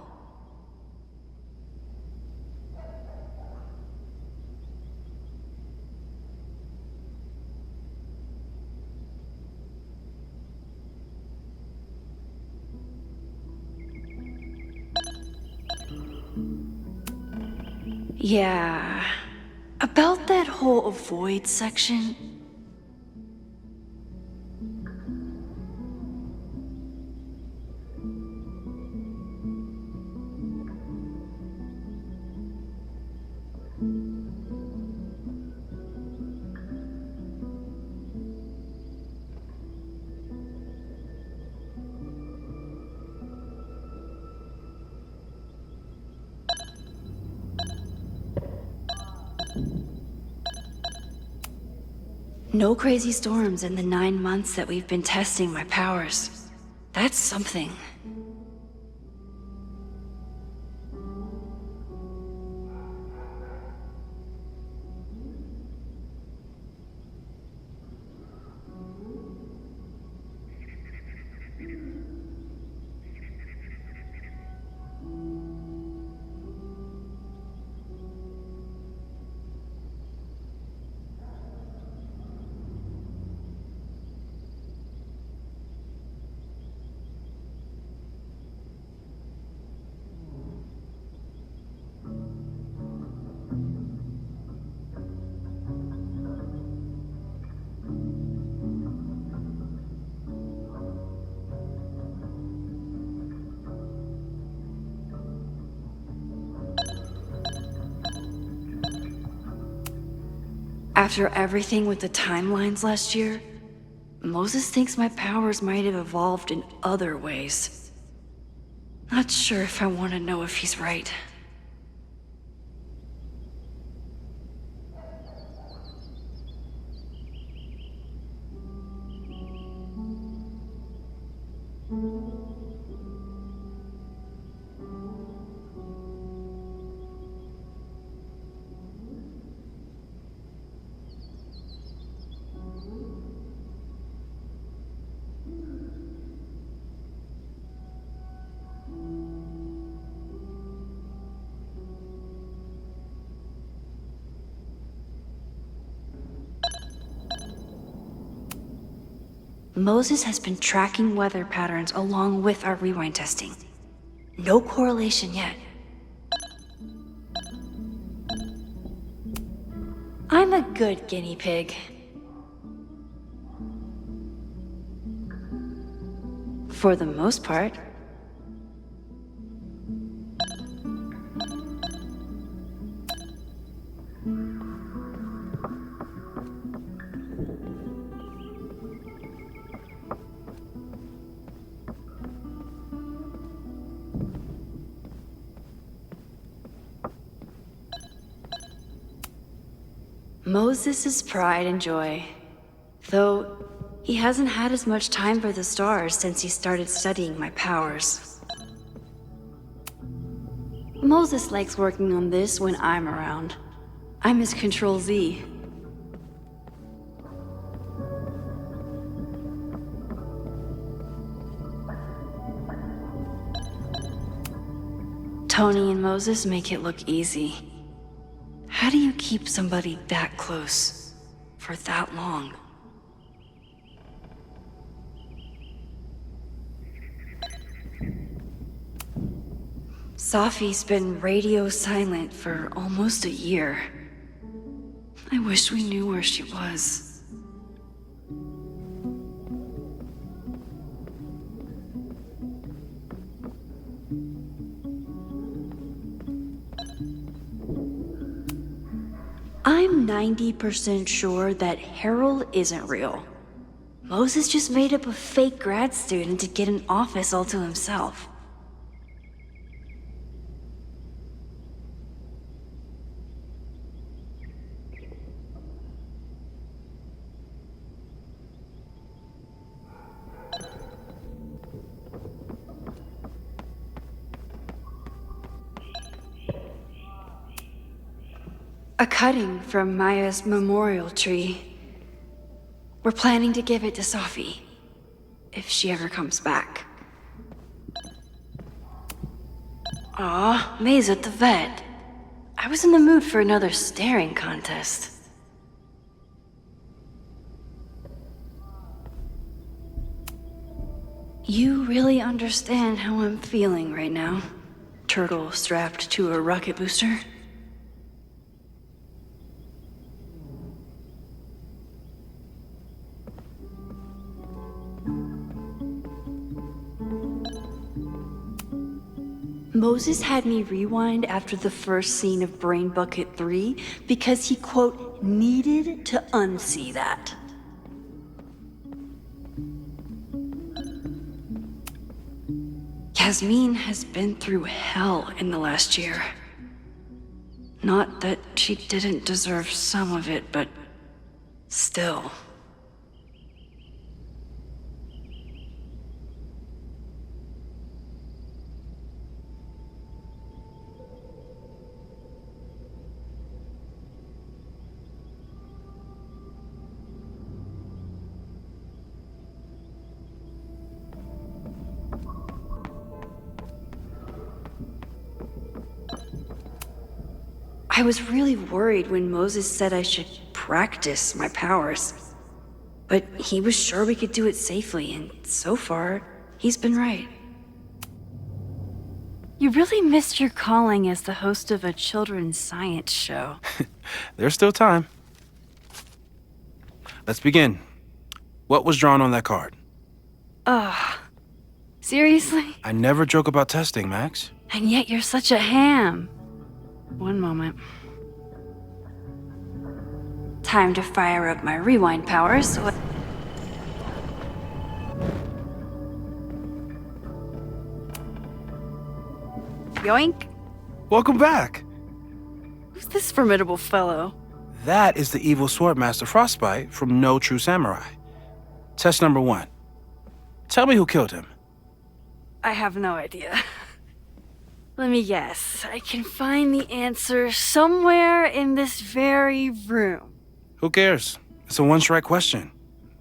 [SPEAKER 8] Yeah, about that whole avoid section. No crazy storms in the 9 months that we've been testing my powers. That's something. After everything with the timelines last year, Moses thinks my powers might have evolved in other ways. Not sure if I want to know if he's right. Moses has been tracking weather patterns along with our rewind testing. No correlation yet. I'm a good guinea pig. For the most part. Moses' pride and joy. Though, he hasn't had as much time for the stars since he started studying my powers. Moses likes working on this when I'm around. I'm his Control Z. Tony and Moses make it look easy. How do you keep somebody that close for that long? Selfie's been radio silent for almost a year. I wish we knew where she was. I'm 90% sure that Harold isn't real. Moses just made up a fake grad student to get an office all to himself. A cutting from Maya's memorial tree. We're planning to give it to Selfie, if she ever comes back. Aw, May's at the vet. I was in the mood for another staring contest. You really understand how I'm feeling right now? Turtle strapped to a rocket booster? Moses had me rewind after the first scene of Brain Bucket 3 because he, quote, needed to unsee that. Yasmin has been through hell in the last year. Not that she didn't deserve some of it, but still. I was really worried when Moses said I should practice my powers. But he was sure we could do it safely, and so far, he's been right. You really missed your calling as the host of a children's science show.
[SPEAKER 14] There's still time. Let's begin. What was drawn on that card?
[SPEAKER 8] Ugh. Seriously?
[SPEAKER 14] I never joke about testing, Max.
[SPEAKER 8] And yet you're such a ham. One moment. Time to fire up my rewind powers. Yoink.
[SPEAKER 14] Welcome back.
[SPEAKER 8] Who's this formidable fellow?
[SPEAKER 14] That is the evil Swordmaster Frostbite from No True Samurai. Test number 1. Tell me who killed him.
[SPEAKER 8] I have no idea. Let me guess. I can find the answer somewhere in this very room.
[SPEAKER 14] Who cares? It's a one-strike question.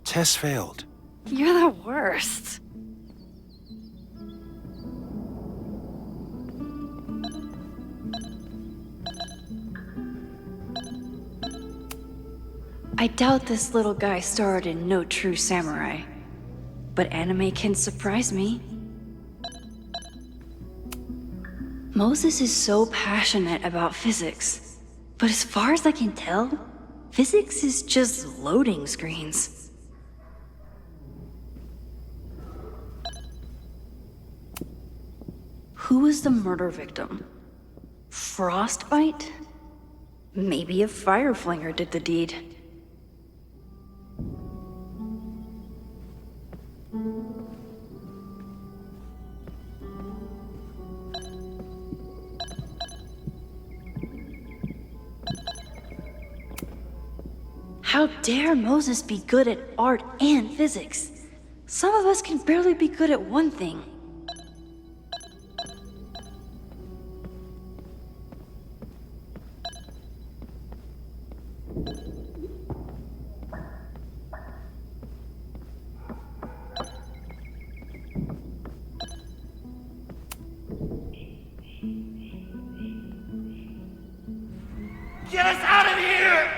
[SPEAKER 14] Test failed.
[SPEAKER 8] You're the worst. I doubt this little guy starred in No True Samurai. But anime can surprise me. Moses is so passionate about physics, but as far as I can tell, physics is just loading screens. Who was the murder victim? Frostbite? Maybe a fire flinger did the deed. How dare Moses be good at art and physics? Some of us can barely be good at one thing.
[SPEAKER 9] Get us out of here!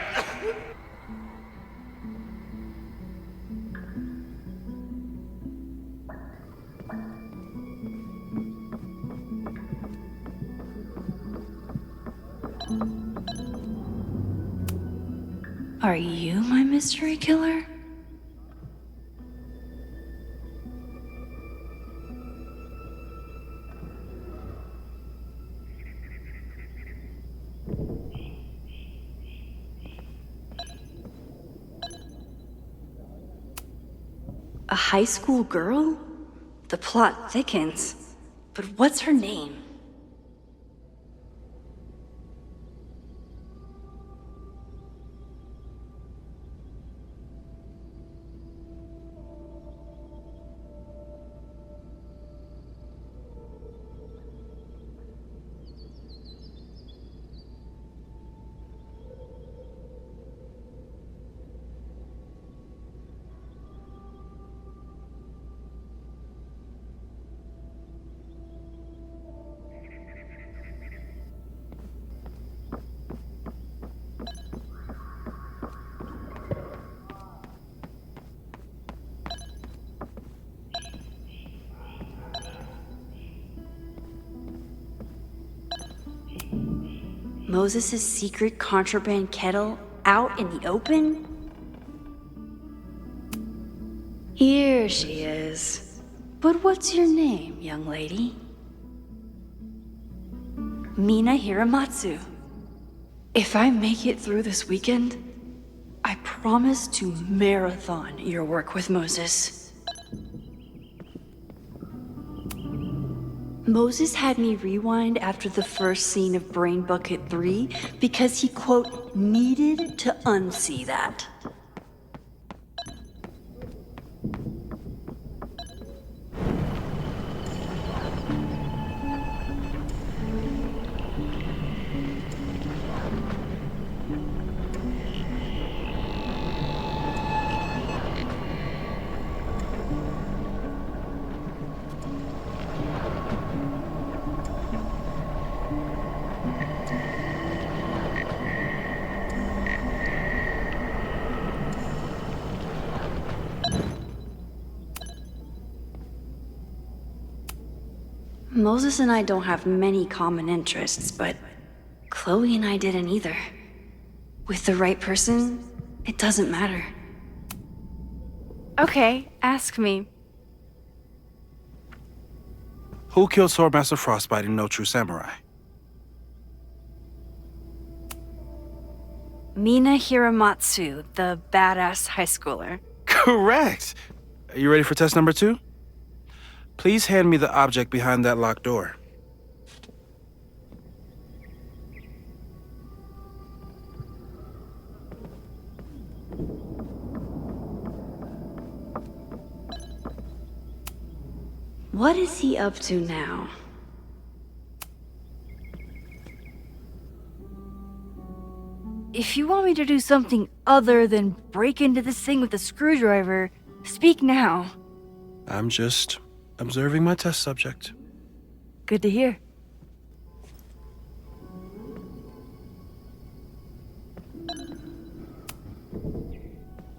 [SPEAKER 8] Are you my mystery killer? A high school girl? The plot thickens. But what's her name? Moses' secret contraband kettle out in the open? Here she is. But what's your name, young lady? Mina Hiramatsu. If I make it through this weekend, I promise to marathon your work with Moses. Moses had me rewind after the first scene of Brain Bucket 3 because he, quote, needed to unsee that. Moses and I don't have many common interests, but Chloe and I didn't either. With the right person, it doesn't matter. Okay, ask me.
[SPEAKER 14] Who killed Swordmaster Frostbite in No True Samurai?
[SPEAKER 8] Mina Hiramatsu, the badass high schooler.
[SPEAKER 14] Correct! Are you ready for test number 2? Please hand me the object behind that locked door.
[SPEAKER 8] What is he up to now? If you want me to do something other than break into this thing with a screwdriver, speak now.
[SPEAKER 14] I'm just observing my test subject.
[SPEAKER 8] Good to hear.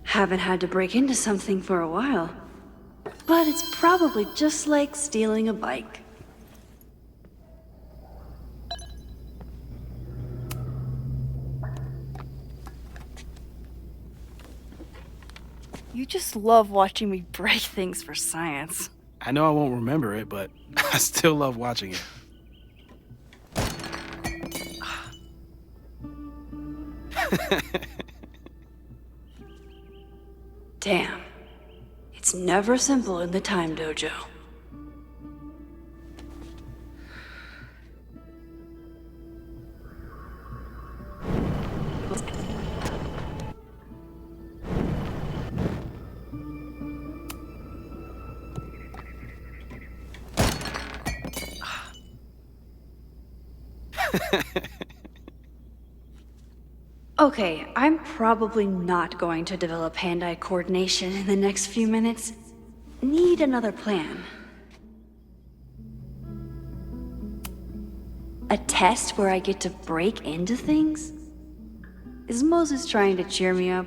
[SPEAKER 8] Haven't had to break into something for a while. But it's probably just like stealing a bike. You just love watching me break things for science.
[SPEAKER 14] I know I won't remember it, but I still love watching it.
[SPEAKER 8] Damn. It's never simple in the time dojo. Okay, I'm probably not going to develop hand-eye coordination in the next few minutes. Need another plan. A test where I get to break into things? Is Moses trying to cheer me up?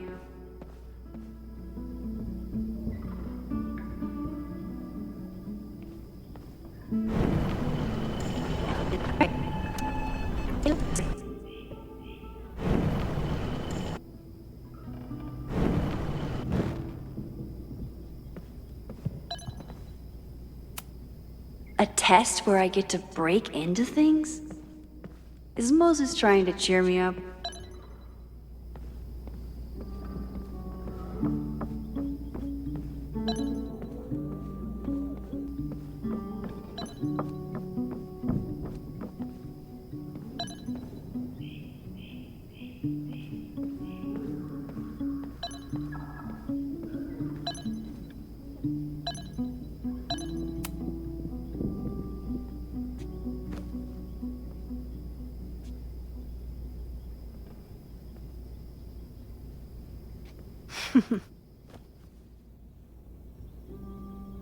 [SPEAKER 8] A test where I get to break into things? Is Moses trying to cheer me up?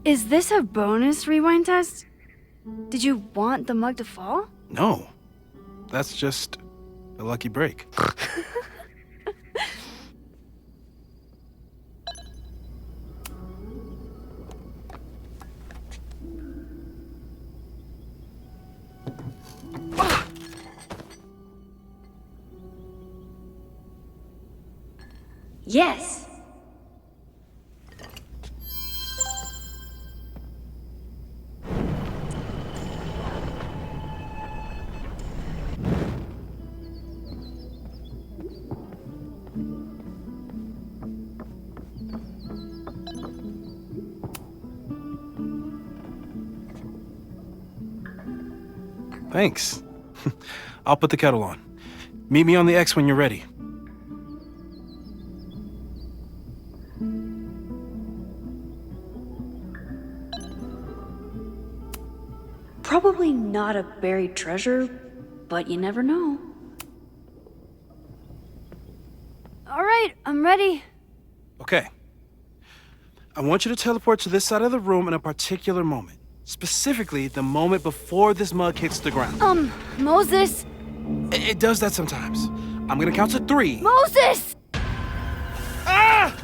[SPEAKER 8] Is this a bonus rewind test? Did you want the mug to fall?
[SPEAKER 14] No. That's just a lucky break.
[SPEAKER 8] Yes.
[SPEAKER 14] Thanks. I'll put the kettle on. Meet me on the X when you're ready.
[SPEAKER 8] Probably not a buried treasure, but you never know. All right, I'm ready.
[SPEAKER 14] Okay. I want you to teleport to this side of the room in a particular moment. Specifically, the moment before this mug hits the ground.
[SPEAKER 8] Moses!
[SPEAKER 14] It does that sometimes. I'm gonna count to 3.
[SPEAKER 8] Moses!
[SPEAKER 14] Ah!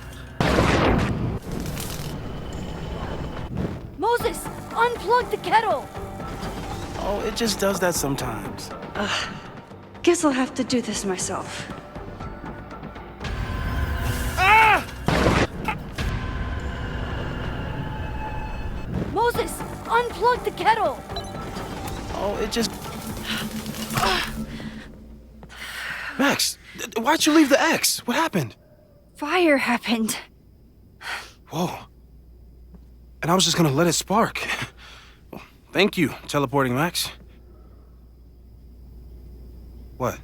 [SPEAKER 8] Moses, unplug the kettle!
[SPEAKER 14] Oh, it just does that sometimes.
[SPEAKER 8] Guess I'll have to do this myself.
[SPEAKER 14] Ah!
[SPEAKER 8] Moses, unplug the kettle!
[SPEAKER 14] Oh, it just... Max, why'd you leave the X? What happened?
[SPEAKER 8] Fire happened.
[SPEAKER 14] Whoa. And I was just gonna let it spark. Well, thank you, teleporting Max. What?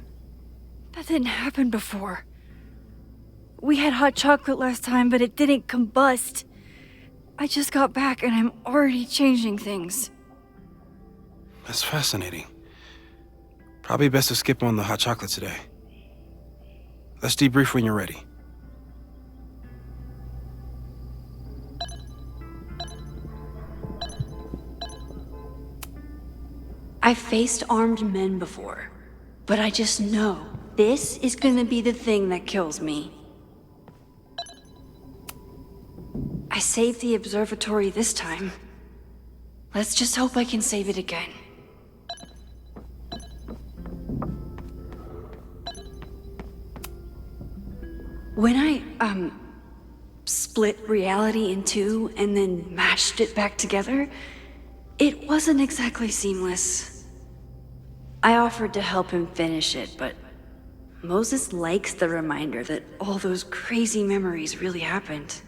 [SPEAKER 8] That didn't happen before. We had hot chocolate last time, but it didn't combust. I just got back and I'm already changing things.
[SPEAKER 14] That's fascinating. Probably best to skip on the hot chocolate today. Let's debrief when you're ready.
[SPEAKER 8] I've faced armed men before, but I just know this is gonna be the thing that kills me. I saved the observatory this time. Let's just hope I can save it again. When I, split reality in two and then mashed it back together, it wasn't exactly seamless. I offered to help him finish it, but Moses likes the reminder that all those crazy memories really happened.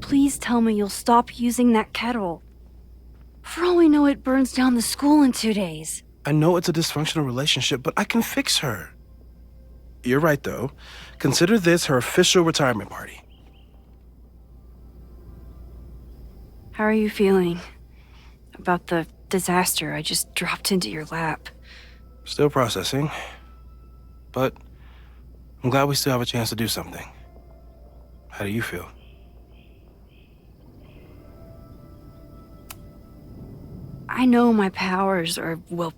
[SPEAKER 8] Please tell me you'll stop using that kettle. For all we know, it burns down the school in 2 days.
[SPEAKER 14] I know it's a dysfunctional relationship, but I can fix her. You're right, though. Consider this her official retirement party.
[SPEAKER 8] How are you feeling about the disaster I just dropped into your lap?
[SPEAKER 14] Still processing. But I'm glad we still have a chance to do something. How do you feel?
[SPEAKER 8] I know my powers are, well,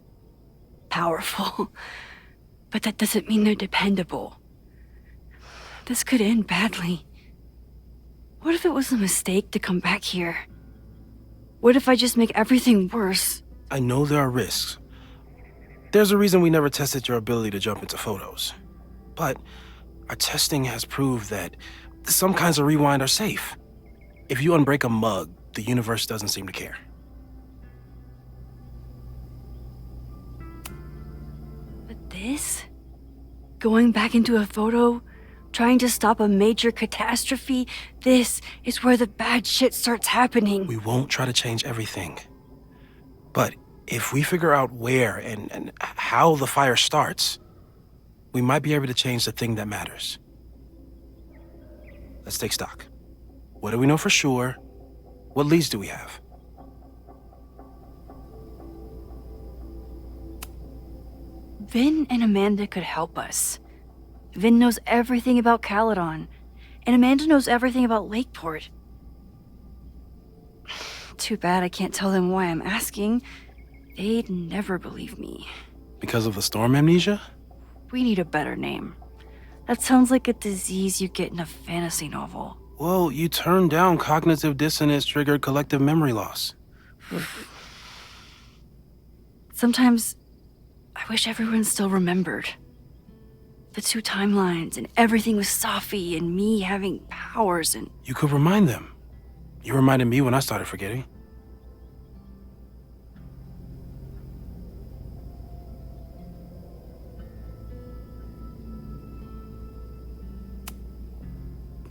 [SPEAKER 8] powerful, but that doesn't mean they're dependable. This could end badly. What if it was a mistake to come back here? What if I just make everything worse?
[SPEAKER 14] I know there are risks. There's a reason we never tested your ability to jump into photos. But our testing has proved that some kinds of rewind are safe. If you unbreak a mug, the universe doesn't seem to care.
[SPEAKER 8] This? Going back into a photo? Trying to stop a major catastrophe? This is where the bad shit starts happening.
[SPEAKER 14] We won't try to change everything. But if we figure out where and how the fire starts, we might be able to change the thing that matters. Let's take stock. What do we know for sure? What leads do we have?
[SPEAKER 8] Vin and Amanda could help us. Vin knows everything about Caledon, and Amanda knows everything about Lakeport. Too bad I can't tell them why I'm asking. They'd never believe me.
[SPEAKER 14] Because of the storm amnesia?
[SPEAKER 8] We need a better name. That sounds like a disease you get in a fantasy novel.
[SPEAKER 14] Well, you turned down cognitive dissonance triggered collective memory loss.
[SPEAKER 8] Sometimes I wish everyone still remembered. The two timelines and everything with Selfie and me having powers and...
[SPEAKER 14] You could remind them. You reminded me when I started forgetting.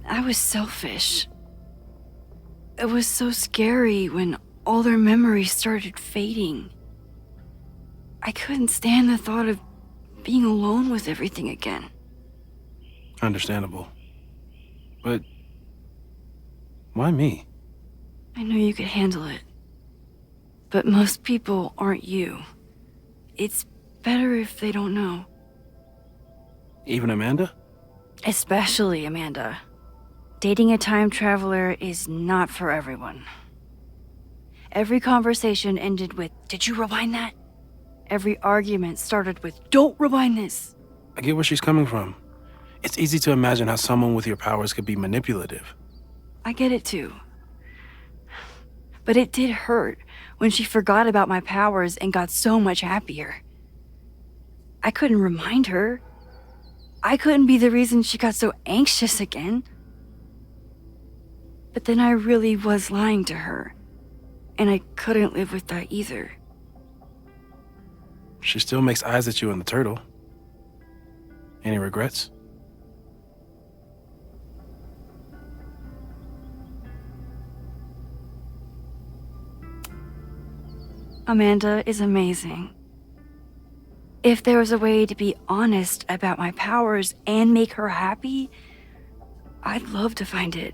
[SPEAKER 8] I was selfish. It was so scary when all their memories started fading. I couldn't stand the thought of being alone with everything again.
[SPEAKER 14] Understandable. But why me?
[SPEAKER 8] I knew you could handle it. But most people aren't you. It's better if they don't know.
[SPEAKER 14] Even Amanda?
[SPEAKER 8] Especially Amanda. Dating a time traveler is not for everyone. Every conversation ended with, "Did you rewind that?" Every argument started with, "Don't rewind this."
[SPEAKER 14] I get where she's coming from. It's easy to imagine how someone with your powers could be manipulative.
[SPEAKER 8] I get it too. But it did hurt when she forgot about my powers and got so much happier. I couldn't remind her. I couldn't be the reason she got so anxious again. But then I really was lying to her, and I couldn't live with that either.
[SPEAKER 14] She still makes eyes at you and the turtle. Any regrets?
[SPEAKER 8] Amanda is amazing. If there was a way to be honest about my powers and make her happy, I'd love to find it.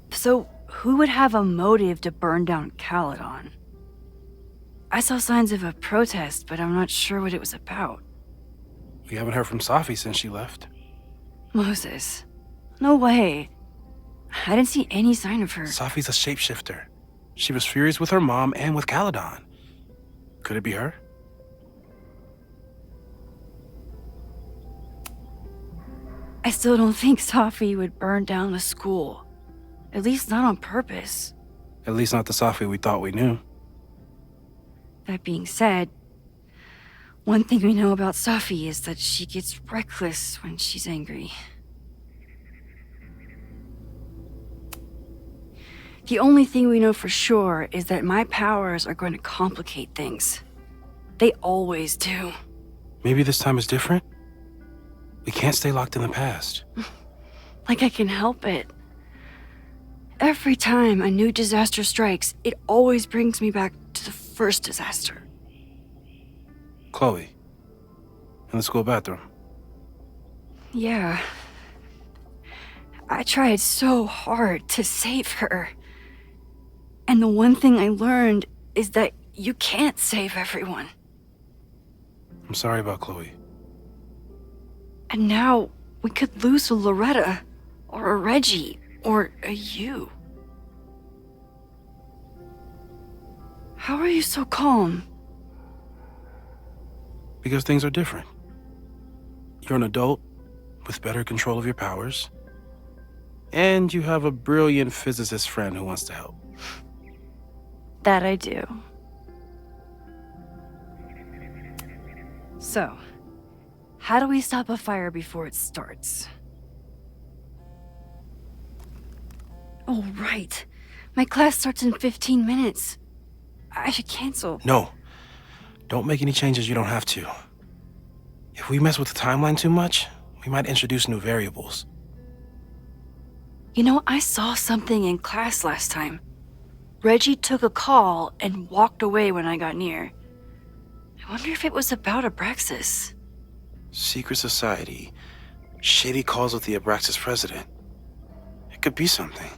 [SPEAKER 8] So, who would have a motive to burn down Caledon? I saw signs of a protest, but I'm not sure what it was about.
[SPEAKER 14] We haven't heard from Selfie since she left.
[SPEAKER 8] Moses. No way. I didn't see any sign of her.
[SPEAKER 14] Selfie's a shapeshifter. She was furious with her mom and with Caledon. Could it be her?
[SPEAKER 8] I still don't think Selfie would burn down a school. At least not on purpose.
[SPEAKER 14] At least not the Selfie we thought we knew.
[SPEAKER 8] That being said, one thing we know about Selfie is that she gets reckless when she's angry. The only thing we know for sure is that my powers are going to complicate things. They always do.
[SPEAKER 14] Maybe this time is different? We can't stay locked in the past.
[SPEAKER 8] Like I can help it. Every time a new disaster strikes, it always brings me back to the first disaster.
[SPEAKER 14] Chloe. In the school bathroom.
[SPEAKER 8] Yeah. I tried so hard to save her. And the one thing I learned is that you can't save everyone.
[SPEAKER 14] I'm sorry about Chloe.
[SPEAKER 8] And now we could lose a Loretta, or a Reggie, or a you. How are you so calm?
[SPEAKER 14] Because things are different. You're an adult with better control of your powers. And you have a brilliant physicist friend who wants to help.
[SPEAKER 8] That I do. So, how do we stop a fire before it starts? Oh, right. My class starts in 15 minutes. I should cancel.
[SPEAKER 14] No. Don't make any changes you don't have to. If we mess with the timeline too much, we might introduce new variables.
[SPEAKER 8] You know, I saw something in class last time. Reggie took a call and walked away when I got near. I wonder if it was about Abraxas.
[SPEAKER 14] Secret society. Shady calls with the Abraxas president. It could be something.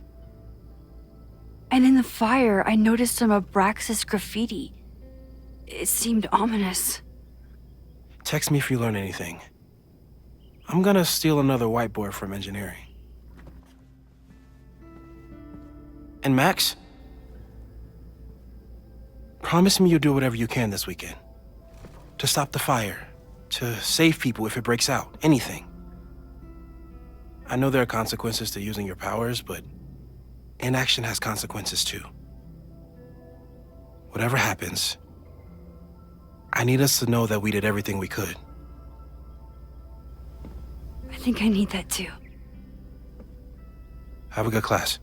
[SPEAKER 8] And in the fire, I noticed some Abraxas graffiti. It seemed ominous.
[SPEAKER 14] Text me if you learn anything. I'm gonna steal another whiteboard from engineering. And Max? Promise me you'll do whatever you can this weekend. To stop the fire. To save people if it breaks out. Anything. I know there are consequences to using your powers, but inaction has consequences too. Whatever happens, I need us to know that we did everything we could.
[SPEAKER 8] I think I need that too.
[SPEAKER 14] Have a good class.